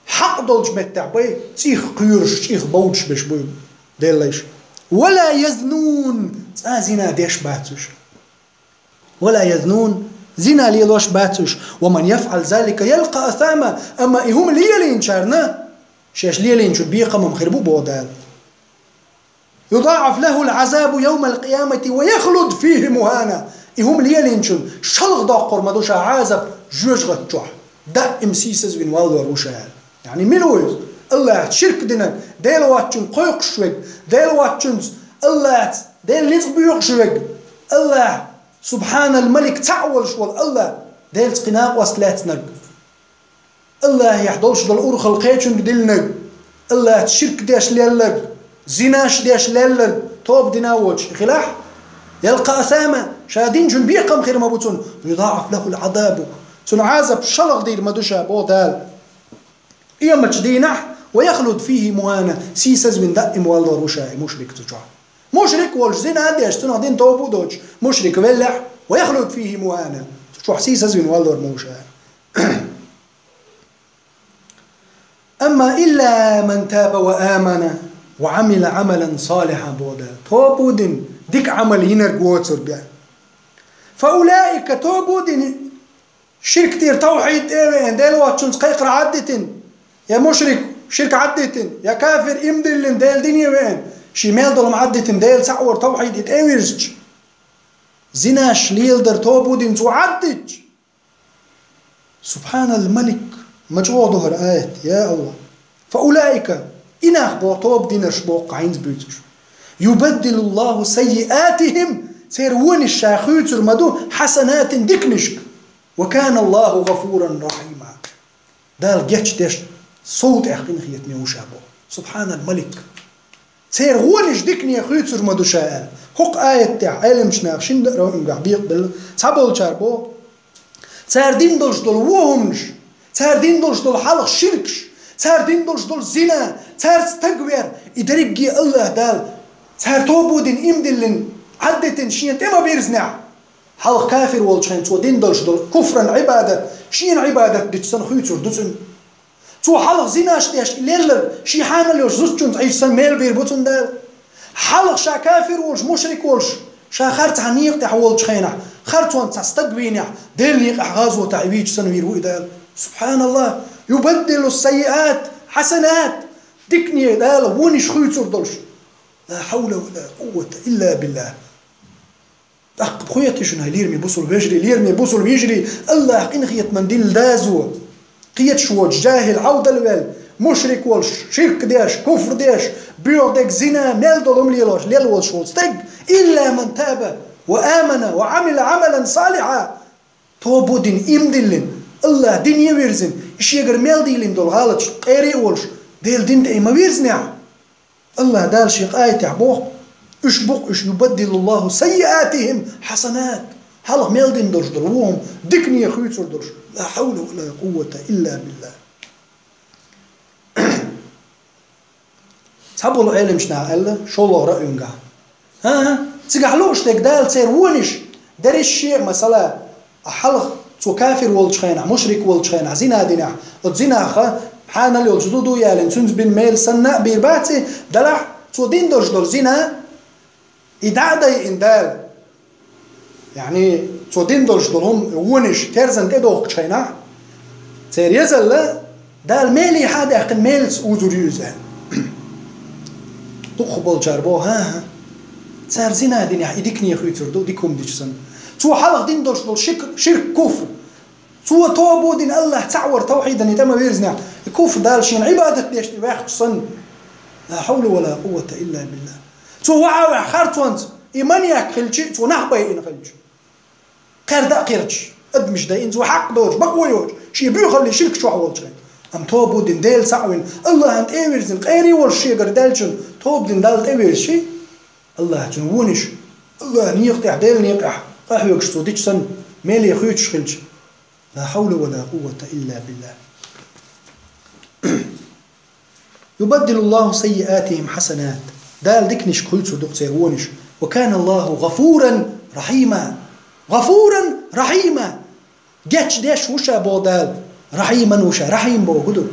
A: حق دولش متع بي تيخ قيرش تيخ بوتش بش بي ديليش ولا يزنون زنا ديش باتش ولا يزنون زنا ليلوش باتش ومن يفعل ذلك يلقى أثاما أما إهم ليلين شارنا شاش ليلين شو بيقى مخربو بودال يضاعف له العذاب يوم القيامة ويخلد فيه مهانا إهم ليلين شو شلغ داقر مدوش عازب جوج غتشوح دا امسيسز بين والدور وشال يعني ملوز الله شرك دينك ديل واتشن قيق شوك ديل واتشن الله ديل نيت بيوق شوك الله سبحان الملك تعول شوال الله ديل تقناق وسلاتنك الله يحضرش دل أورخ القيتشن ديلنك الله شرك ديش ليلك زناش ديش ليلك توب ديناوش خلاح يلقى أثاما شادين جن بيقم خير مبوتون يضاعف له العذاب تنعازب شلغ دير مدوشا بودال إيما تشدينح ويخلد فيه مهانا سيسز من دائم والله روشاي مشرك تجاه مشرك والجزينا هديش تنادين توبو دوش مشرك ولح ويخلد فيه مهانا تجاه سيسز من والله موشاي أما إلا من تاب وآمن وعمل عملا صالحا بودال توبو دين ديك عمل ينرقوتر بيان فأولئك توبو دين شرك تير توحيد إيرين ديل واتشون سقيقر عدتين يا مشرك شرك عدتين يا كافر امدلن ديل دنيا وين شمال دول معدتين ديل سعور توحيد اتاويرج زناش ليلدر توبو دين تعدج سبحان الملك مجوع ظهر آيات يا الله فأولئك إن أخبر توب دين رشبوق عين بيوتش يبدل الله سيئاتهم سيرون الشاخوت المدو حسنات ديكنشك وكان الله غفورا رحيما. دال جيتش ديش صوت احقين خيت ميوشابو سبحان الملك. سير غونش ديكني خيوتر مدوشاء حق آية تاع علم شناق شند روح بيقبل تابول شاربو سير دين دولش دول وهمش سير دين دولش دول حلق شركش سير دين دولش دول زنا سير استقبر يدربجي الله دال سير توبو دين إمدلن عدتن شين تما بيرزنع حلق كافر والشين تو دين دولش دول كفرا عبادة شين عبادة ديتسن خيوتر دوتن تو حلق زناش ديش ليلر شي حامل يوش زوجون تعيش سن ميل بيربوتن دال حلق شا كافر والش مشرك والش شا خرت عنيق تحولش خينع خرتون تستقبينع ديل غازو تعبيج سنوير وإدال سبحان الله يبدل السيئات حسنات ديكني دال ونش خيوتر دولش لا حول ولا قوة إلا بالله. أقب خويتي شنو ليرمي بوصل بيجري ليرمي بوصل بيجري الله قين خيت منديل دازو قيت شوج جاهل عود الوال مشرك والش شرك ديش كفر ديش بيوردك زنا ميل دولم ليلوش ليل والش والستق إلا من تاب وآمن وعمل عملا صالحا توبو دين إمدلن الله دين يويرزن إش يقر ميل ديلين دول غالتش قيري والش ديل دين دي ما ويرزنع الله دال شيق آية تعبوه إش بق إش يبدل الله سيئاتهم حسنات حلق ميل دين دولش دروهم ديكني يخويتر دولش لا حول ولا قوة إلا بالله. تحبوا العلم شنا ألا شو الله رأيهم ها تقعلوش تقدال تير ونش داري الشيء مثلا حلق تو كافر والشخينع مشرك والشخينع زنا دينع الزنا خا حان اللي الجدودو يالن تنز بين ميل سنة بيرباتي دلع تو دين درج دول زنا إدعادي إندال يعني تو دين درج دولهم ونش ترزن تدوق شخينع تير يزل دال ميلي حاد أقل ميلس وزوريوزان تقبل جربو ها صار زنا دنيا يديكني أخوي تردو ديكم ديشسن تو حلق دين دولش دول شرك كفر تو توبو دين الله تعور توحيدا يتم بيرزنا كفر دال شين عبادة ليش واحد صن لا حول ولا قوة إلا بالله. تو وعاوع خارتونت إيمانياك خلشي تو نحبي إن خلش قير دا قيرش أدمش دا إنزو حق دوج بقويوج شي بيخلي شرك شو عوالش أم توبو دين ديل سعوين الله أنت إيرزن قيري والشي قردالشن توب دين دال إيرشي الله تنونش الله نيقطع ديل نيقطع قاحوك شتو ديش سن ميلي يخيوش خلش لا حول ولا قوة إلا بالله. يبدل الله سيئاتهم حسنات دال ديكنش خلصو دوك ونش وكان الله غفورا رحيما غفورا رحيما جاتش ديش وشا بودال رحيما وشا رحيم بو قدر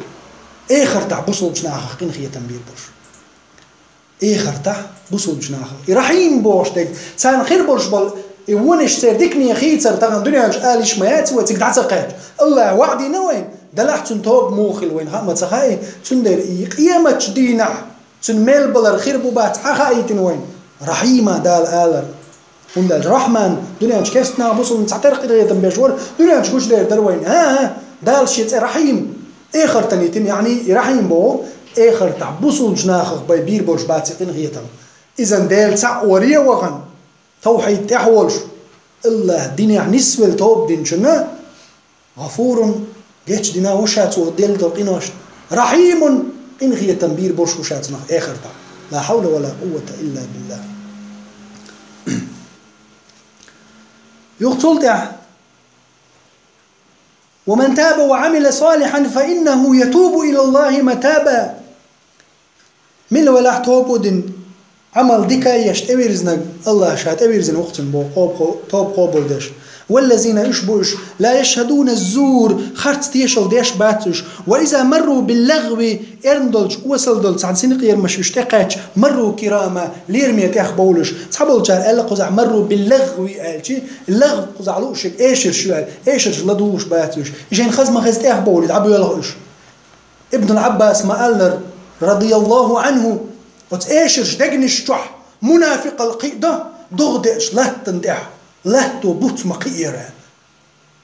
A: اخر تاع بوصل جناخ قين خيه تنبير بوش اخر تاع بوصل جناخ رحيم بوش دك سان خير بوش بول ونش سير ديكني خيت سر تاع الدنيا قالش ميات وتقدع تسقاج الله وعدي نوين دلحت توب موخل وين ما تخاي تندر قيامه دينا تنمل بلر خير بوبات حخايتن وين رحيمه دال آلر وند الرحمن دنيا كيستنا بوصل تعترق قدر تنبيجور دنيا كوش دير وين ها دال شيء رحيم اخر تنيتين يعني رحيم بو اخر تاع بوصل جناخ باي بير بوش باتقين غيتم اذا دال تاع وريه وغن توحيد تحولش الله دنيا نسبه توب دين شنا غفور جيتش دينا وشات وديل دقيناش رحيم ان غيه تنبير بوش وشاتنا اخر تاع لا حول ولا قوه الا بالله. يقتل تاع ومن تاب وعمل صالحا فإنه يتوب إلى الله متابا من ولا توب دين عمل ديكا يشت أبيرزنا الله شات أبيرزن وقت بو توب قابل داش والذين يشبوش لا يشهدون الزور خرت تيشل داش باتش وإذا مروا باللغو إرندلج وصل دل عن سنق يرمش اشتقاش مروا كراما ليرمي تاخبولش صحابول جار قال قزع مروا باللغو قالشي اللغو قزع لوشك ايشر شو قال ايشر لدوش باتش جين خزمه خز تاخبول يدعبوا يلغوش ابن العباس ما قال رضي الله عنه قلت ايشر دقنش تح منافق القيده ضغدش لا تندح لا تبوت مقيرة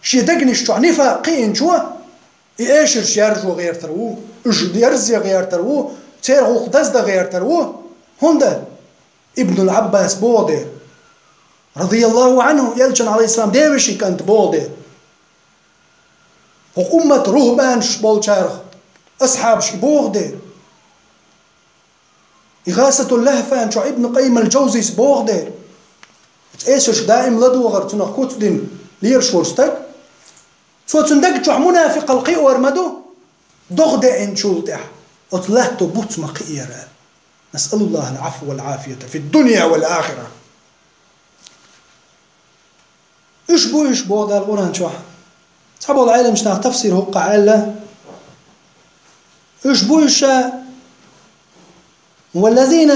A: شي دقنش تح نفاقين شو ايشر يرجو غير تروه يرزي غير تروه تير غوق دزد غير تروه هندا ابن العباس بودي رضي الله عنه يلجن عليه السلام ديوشي كانت بودي وقمة رهبانش بولشارخ أصحابش بوغدير إغاثة اللهفان شو ابن قيم الجوزيس بوغدير إيش دائم لدوغر تنخوت دين ليرش ورستك سو تندق شو منافق القي ورمدو دغد إن شولتح أطلعت بوت مقيرة نسأل الله العفو والعافية في الدنيا والآخرة. إيش بو ذا القرآن شو صحابو العالم شنا تفسير هو قاعدة إيش والذين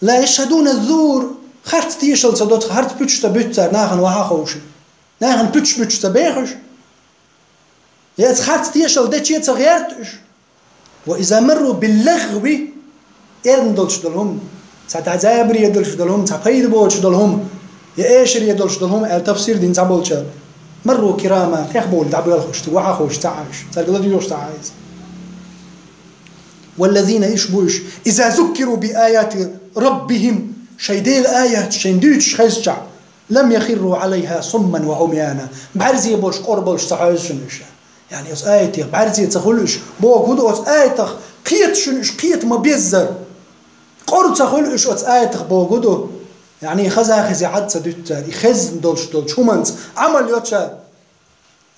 A: لا يشهدون الزور خرت تيشل صدوت خرت بيتش تبيتر ناخن وها خوشي ناخن بيتش تبيخش يا خرت تيشل ده شيء تغيرتش. وإذا مروا باللغو إرندلش دلهم ساتعزابر يدلش دلهم سابيد بولش دلهم يا إيشر يدلش دلهم التفسير دين تعبولش مروا كراما يخبول تعبول خوش وها خوش تعايش تقول يوش تعايز. والذين يشبوش إذا ذكروا بآيات ربهم شيدي الآيات شينديتش خيزجع لم يخروا عليها صما وعميانا بعرزي بوش قربلش تعايشنش يعني اس آيتي بعرزي تخلش بو كودو اس آيتخ قيت شنش قيت ما بيزر قرب تخلش اس آيتخ بو كودو يعني خزي عد سدوتر يخز دولش همانت عمل يوتشا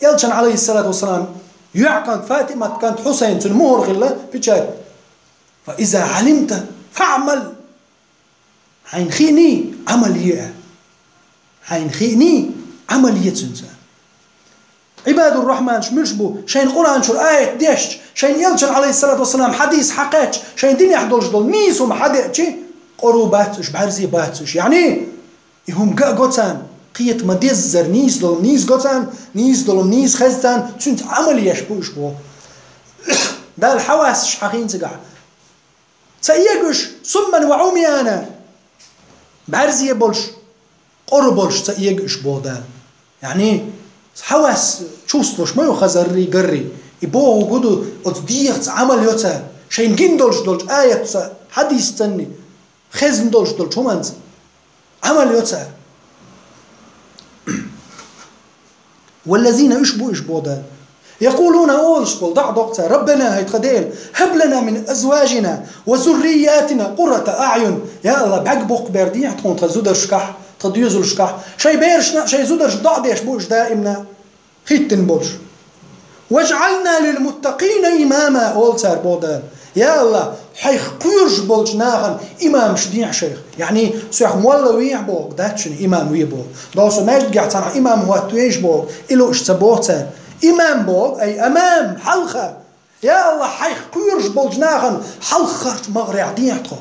A: يلشن عليه الصلاة والسلام يعقد فاطمة كانت حسين تنمور غلا بيتشاك فإذا علمت فاعمل حين خيني عملية حين خيني عملية سنسا عباد الرحمن شمشبو شين قرآن شو آية ديش شين يلشن عليه الصلاة والسلام حديث حقاتش شين دنيا حدولش دول نيسهم حديث قروباتش بعرزي باتش يعني يهم قوتان قيت ما ديزر نيس دول نيس قوتان نيس دول نيس خزتان سنت عملية شبو ده الحواس حقين تقع سيجش صما وعميانا بعرزي بولش قربولش سيجش بودان يعني حواس تشوستوش ما يخزري قري يبوه وجودو أتديخ عمل يوتا شين جندولش دولش آية حديث تاني خزن دولش دولش همانز عمل يوتا والذين يشبو دان يقولون أولش بول ضع دقتا ربنا هيتخديل هب لنا من أزواجنا وذرياتنا قرة أعين يا الله بعقبق برديع تكون تزودر شكح تديوزل شكح شي بيرشنا شي زودر ضع ديش بوش دائمنا خيتن بوش واجعلنا للمتقين إماما أول سار بودان يا الله حيخ قيرش بولش ناغن إمام شديع شيخ يعني سيخ مولا ويع بوغ داتشن إمام ويع بوغ داسو ماجد قاعد صنع إمام هو تويش بوغ إلو اشتبوغ سار إمام بوغ أي أمام حلقة يا الله حيخ قيرش بولش ناغن حلقة مغرع ديعتو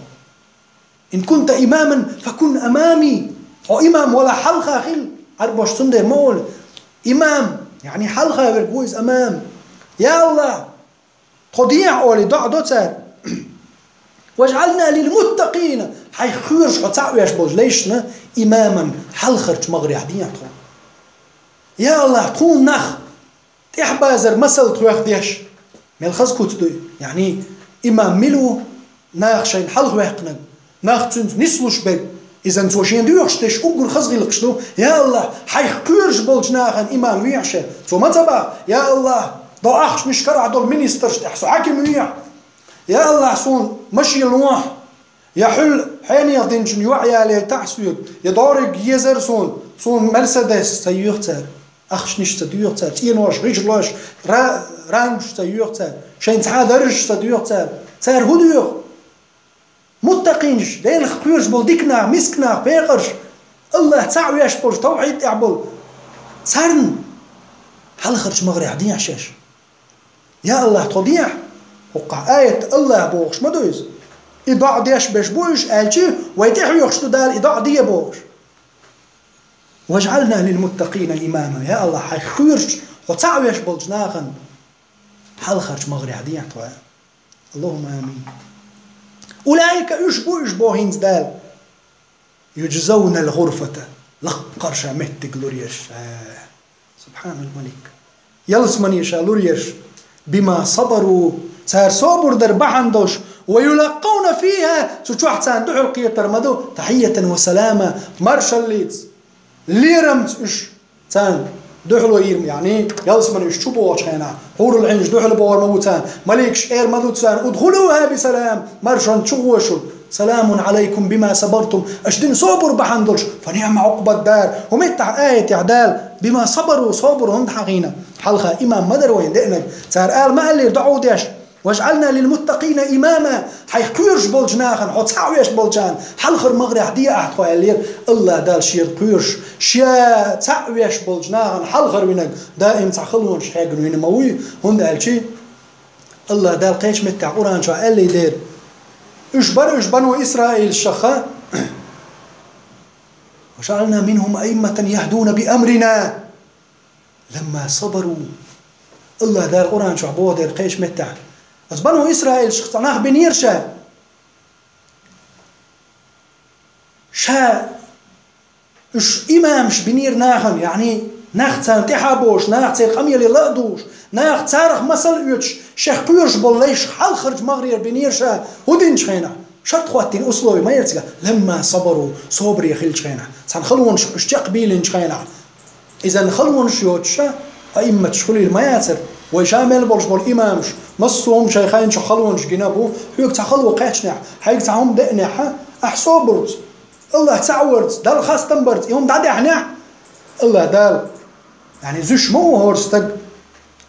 A: إن كنت إماما فكن أمامي أو إمام ولا حلقة خل أربوش سندر مول إمام يعني حلقة برقويز أمام يا الله تضيع أولي ضع دوتر واجعلنا للمتقين حي خيرش حتعويش بوج ليشنا إماما حلخرج مغري عديان يا الله تكون نخ إحبازر مسل تروح ديش ملخز كوتدوي يعني إمام ملو ناخ شين حلخ ويقنق ناخ تنز نسلوش بك إذا نتوشين ديوخشتش أقول خزغي لقشتو يا الله حي خيرش بوج ناخن إمام ويعشه ثم تبع يا الله دو أخش مش كرع دول مينيسترش تحسو حاكم ويع يا الله صون مشي الواح يحل حين يضنجن يوعي عليه تحسود يدارك يزر صون مرسيدس سيوختر أخش نش سيوختر تينوش رجلاش رانش سيوختر شين تحادرش سيوختر سير هدوخ متقينش دين الخيرش بول ديكنا مسكنا بيقرش الله تعويش بول توحيد اعبول سرن هل خرج مغري عدين عشاش يا الله تضيع وقع آية الله بوغش ما دويز إضاع ديش باش بوش آلشي ويتيح يخشتو دال إضاع دي بوغش واجعلنا للمتقين إماما يا الله حي خيرش وتعويش بولش ناخن هل خرج مغري عدين عطوان اللهم آمين أولئك يشبو هينز دال يجزون الغرفة لقر شامتك لوريش سبحان الملك يلسمن يشالوريش بما صبروا سار صبر دربحندوش ويلقون فيها تشوح تان دعو القيتر مدو تحية وسلامة مرشال ليتس ليرمت إش تان دحلو يرمي يعني يلس من يشوبوا هنا حور العين دحل بور موتان مليكش إير مدوتان ادخلوها بسلام مرشان شغوشوا سلام عليكم بما صبرتم أشدين صبر بحندلش فنعم عقبة الدار ومتع آية عدال بما صبروا صبر هند حقينا حلقة إمام مدر وين دقنا صار قال ما قال لي دعوا ديش واجعلنا للمتقين إماما حيقيرش بولجناخن حط ساويش بولجان حلخر مغري عدية أحد خوالير الله دال شير قيرش شيا ساويش بولجناخن حلخر وينك دائم تخلون شحاجن وين موي هند قال شي الله دال قيش متع قرآن شو قال لي دير إيش بنو إسرائيل الشخاء وجعلنا منهم أئمة يهدون بأمرنا لما صبروا الله دار قرآن شو عبوه دير قيش متع بس بنو إسرائيل شخصناه بنير شا إيش إمامش بنير ناخن يعني ناخ تان تحابوش ناخ تان قميل لقدوش ناخ تارخ مسل يوتش شيخ قيرش بوليش حال خرج مغرير بنير شا ودينش خينا شرط خواتين أصلوي ما يرتقى لما صبروا صبر يخيل خينا سنخلون اشتاق بيلين خينا إذا نخلون شيوتش أئمة شخلي ما ياسر ويشامل برش بول إمامش مصوم شيخين شخلونش جنابو هيك تخلو قاشنع هيك تعهم دقنع أحصوبرت الله تعورت دال خاص تنبرت يوم دادي احنا الله دال يعني زوش مو هورستك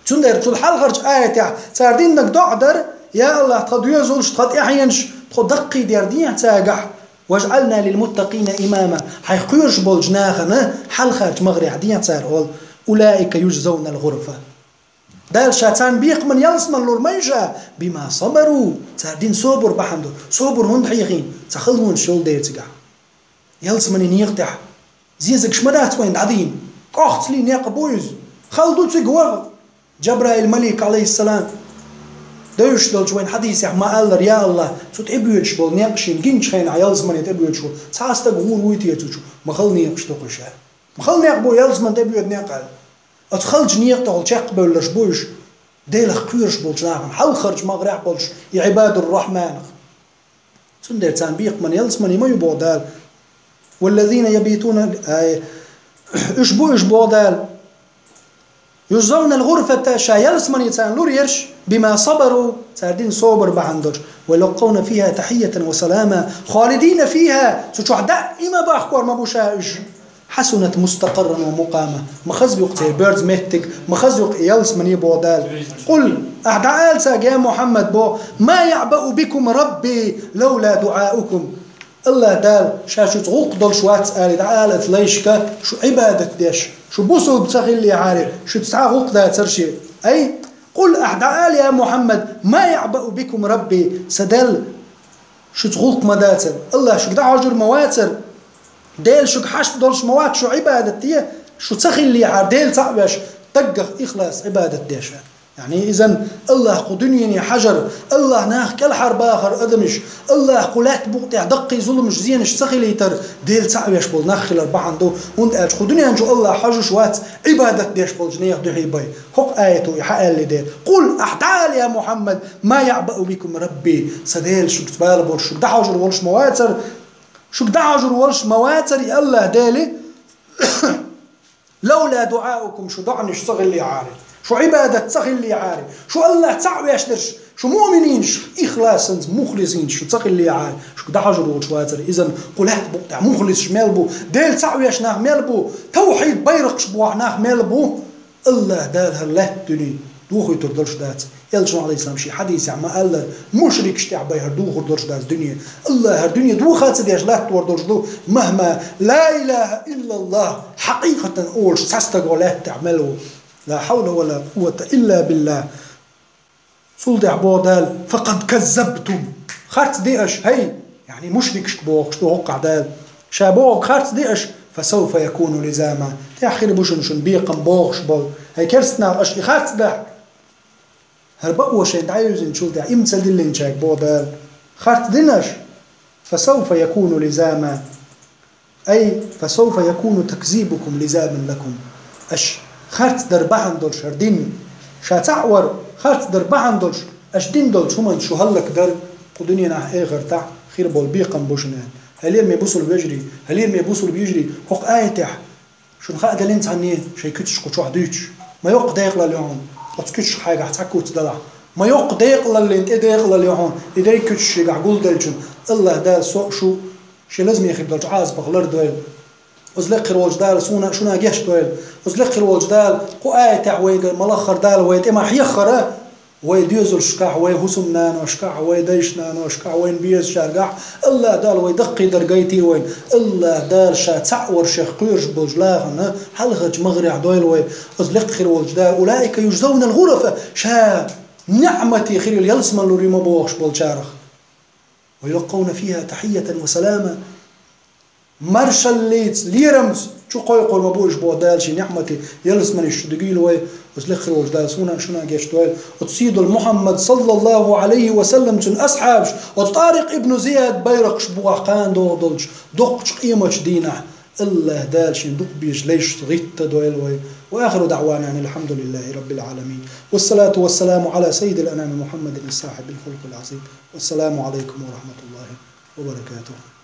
A: تندر تول حال خرج آية ساردين نك دعدر يا الله تخد يزولش تخد إحيانش تخد دقي ديردين تاقح واجعلنا للمتقين إماما حيقيرش بولجناخنا حال خرج مغري عدين تار أولئك يجزون الغرفة دال شاتان بيق من يلس من لور منجا بما صبروا ساردين صبر بحمدو صبر هند حيقين تخلون شول ديرتقع يلس من يقطع زيزك شمرات وين عدين قاخت لي نيق بويز خلدو تقوى جبرائيل الملك عليه السلام دوش دولش وين حديث ما قال يا الله صوت ابيوتش بول نيقشين جينش خين يلس من يتبيوتش تاستا غور ويتيتوش ما خل نيقش تقش ما خل نيق بو يلس من تبيوت نيقال اتخلج نيق تقول شق بولش بوش ديلخ كيرش بولش ناخن حل خرج مغرع بولش يا عباد الرحمن سندر تنبيق من يلس من ما يبو دال والذين يبيتون اشبو دال يجزون الغرفة شايلس من يتسان لوريرش بما صبروا ساردين صبر بعندش ولقون فيها تحية وسلاما خالدين فيها سوشوح دائما باخكور ما بوشاش حسنت مستقرا ومقامة مخزي وقتها بيرز مهتك مخزي وقت يلس من يبو دال قل أعداء ساق يا محمد بو ما يعبأ بكم ربي لولا دعاؤكم الله دال شاشو تغوق دل شوات سألي دعالت ليشكا شو عبادة ديش شو بوصل بتخيل لي عارف شو تسعى غوق دا ترشي أي قل أعداء يا محمد ما يعبأ بكم ربي سدل شو تغوق مداتر الله شو دعجر مواتر ديل شو حشت دولش موات شو عبادة دي شو تخيل لي عار ديل تعبش تقخ إخلاص عبادة ديش يعني إذن الله قدنيني حجر الله ناخ كل حرب آخر أدمش الله قلات بقطع دقي ظلمش زينش سخي يتر ديل تعبش بول ناخل أربعندو وند أج قدنيا جو الله حجر شوات عبادة ديش بول جنيخ دحي باي حق آيته يحقق لي ديل قل أحتال يا محمد ما يعبأ بكم ربي سديل شو كتبال بول شو دحجر ولش مواتر شو دحجر ولش مواتر يا الله ديلي لولا دعاؤكم شو دعنش صغي اللي عارف شو عبادة تسخي اللي عاري شو الله تعوي يشترش شو مؤمنين شو إخلاصين مخلصين شو تسخي اللي عاري شو دحجر وشواتر إذن قلت بقطع مخلص شمالبو ديل تعوي يشناخ مالبو توحيد بيرق شبوعناخ مالبو الله دال هرلات دني دوخي تردرش دات يلجن عليه السلام شي حديث عما قال مشرك شتاع بيهر دوخ تردرش دات دنيا الله هر دنيا دوخات ديش لا تردرش دو مهما لا إله إلا الله حقيقة أول تستقوا لا تعملوا لا حول ولا قوة إلا بالله صلد عبادال فقد كذبتم خارت ديش هي يعني مشرك شبوق شتوقع دال شابوق خارت ديش فسوف يكون لزاما تأخير بوشن بيقم بوغش بول هي كرسنا أشي خارت ده هربقوا شيء عايزين شو ده إمتى دلين شاك بودال خارت دينش فسوف يكون لزاما أي فسوف يكون تكذيبكم لزاما لكم أش خارت دربحن دولش هردين شاتعور خارت دربحن دولش أش دين دولش هما شو هلك در قدنيا نح آخر تاع خير بول بيقم بوشنان هل يرمي بوصل بيجري هل يرمي بوصل بيجري حق آية تح شو خا دلنت عني شي كتش قطش وحديش ما يقدق لليوم وتكتش حاجة حتحكوا تدلع ما يقدق للي انت دق لليوم إذا كتش يقول دلجن الله ده سوق شو لازم يخيب دلج عاز بغلر دويل وزلق الوجدال سونا شونا جيش دويل وزلق الوجدال قوآي تعويق ملخر دال ويت إما حيخره ويديوزل شكاح ويهسمنان وشكاح ويديشنان وشكاح وين بيز شارقاح الله دال ويدقي درقيتي وين الله دال شا تعور شيخ قيرش بوجلاغن حلغج مغرع دويل وي وزلق خير وجدال أولئك يجزون الغرفة شا نعمتي خير يلسم اللوري مبوغش بولشارخ ويلقون فيها تحية وسلامة مرشل ليتس ليرمز شو قوي قول مبوش بودال شي نعمتي يلس من الشدقيل وي وزلخر وجدال سونا شنا جيش دويل وتصيد المحمد صلى الله عليه وسلم تن أصحابش وطارق ابن زياد بيرقش بوحقان دو دولج دقش قيمة دينه الله دال شي دق بيج ليش غيت دويل وي وآخر دعوانا أن الحمد لله رب العالمين والصلاة والسلام على سيد الأنام محمد الصاحب الخلق العظيم والسلام عليكم ورحمة الله وبركاته.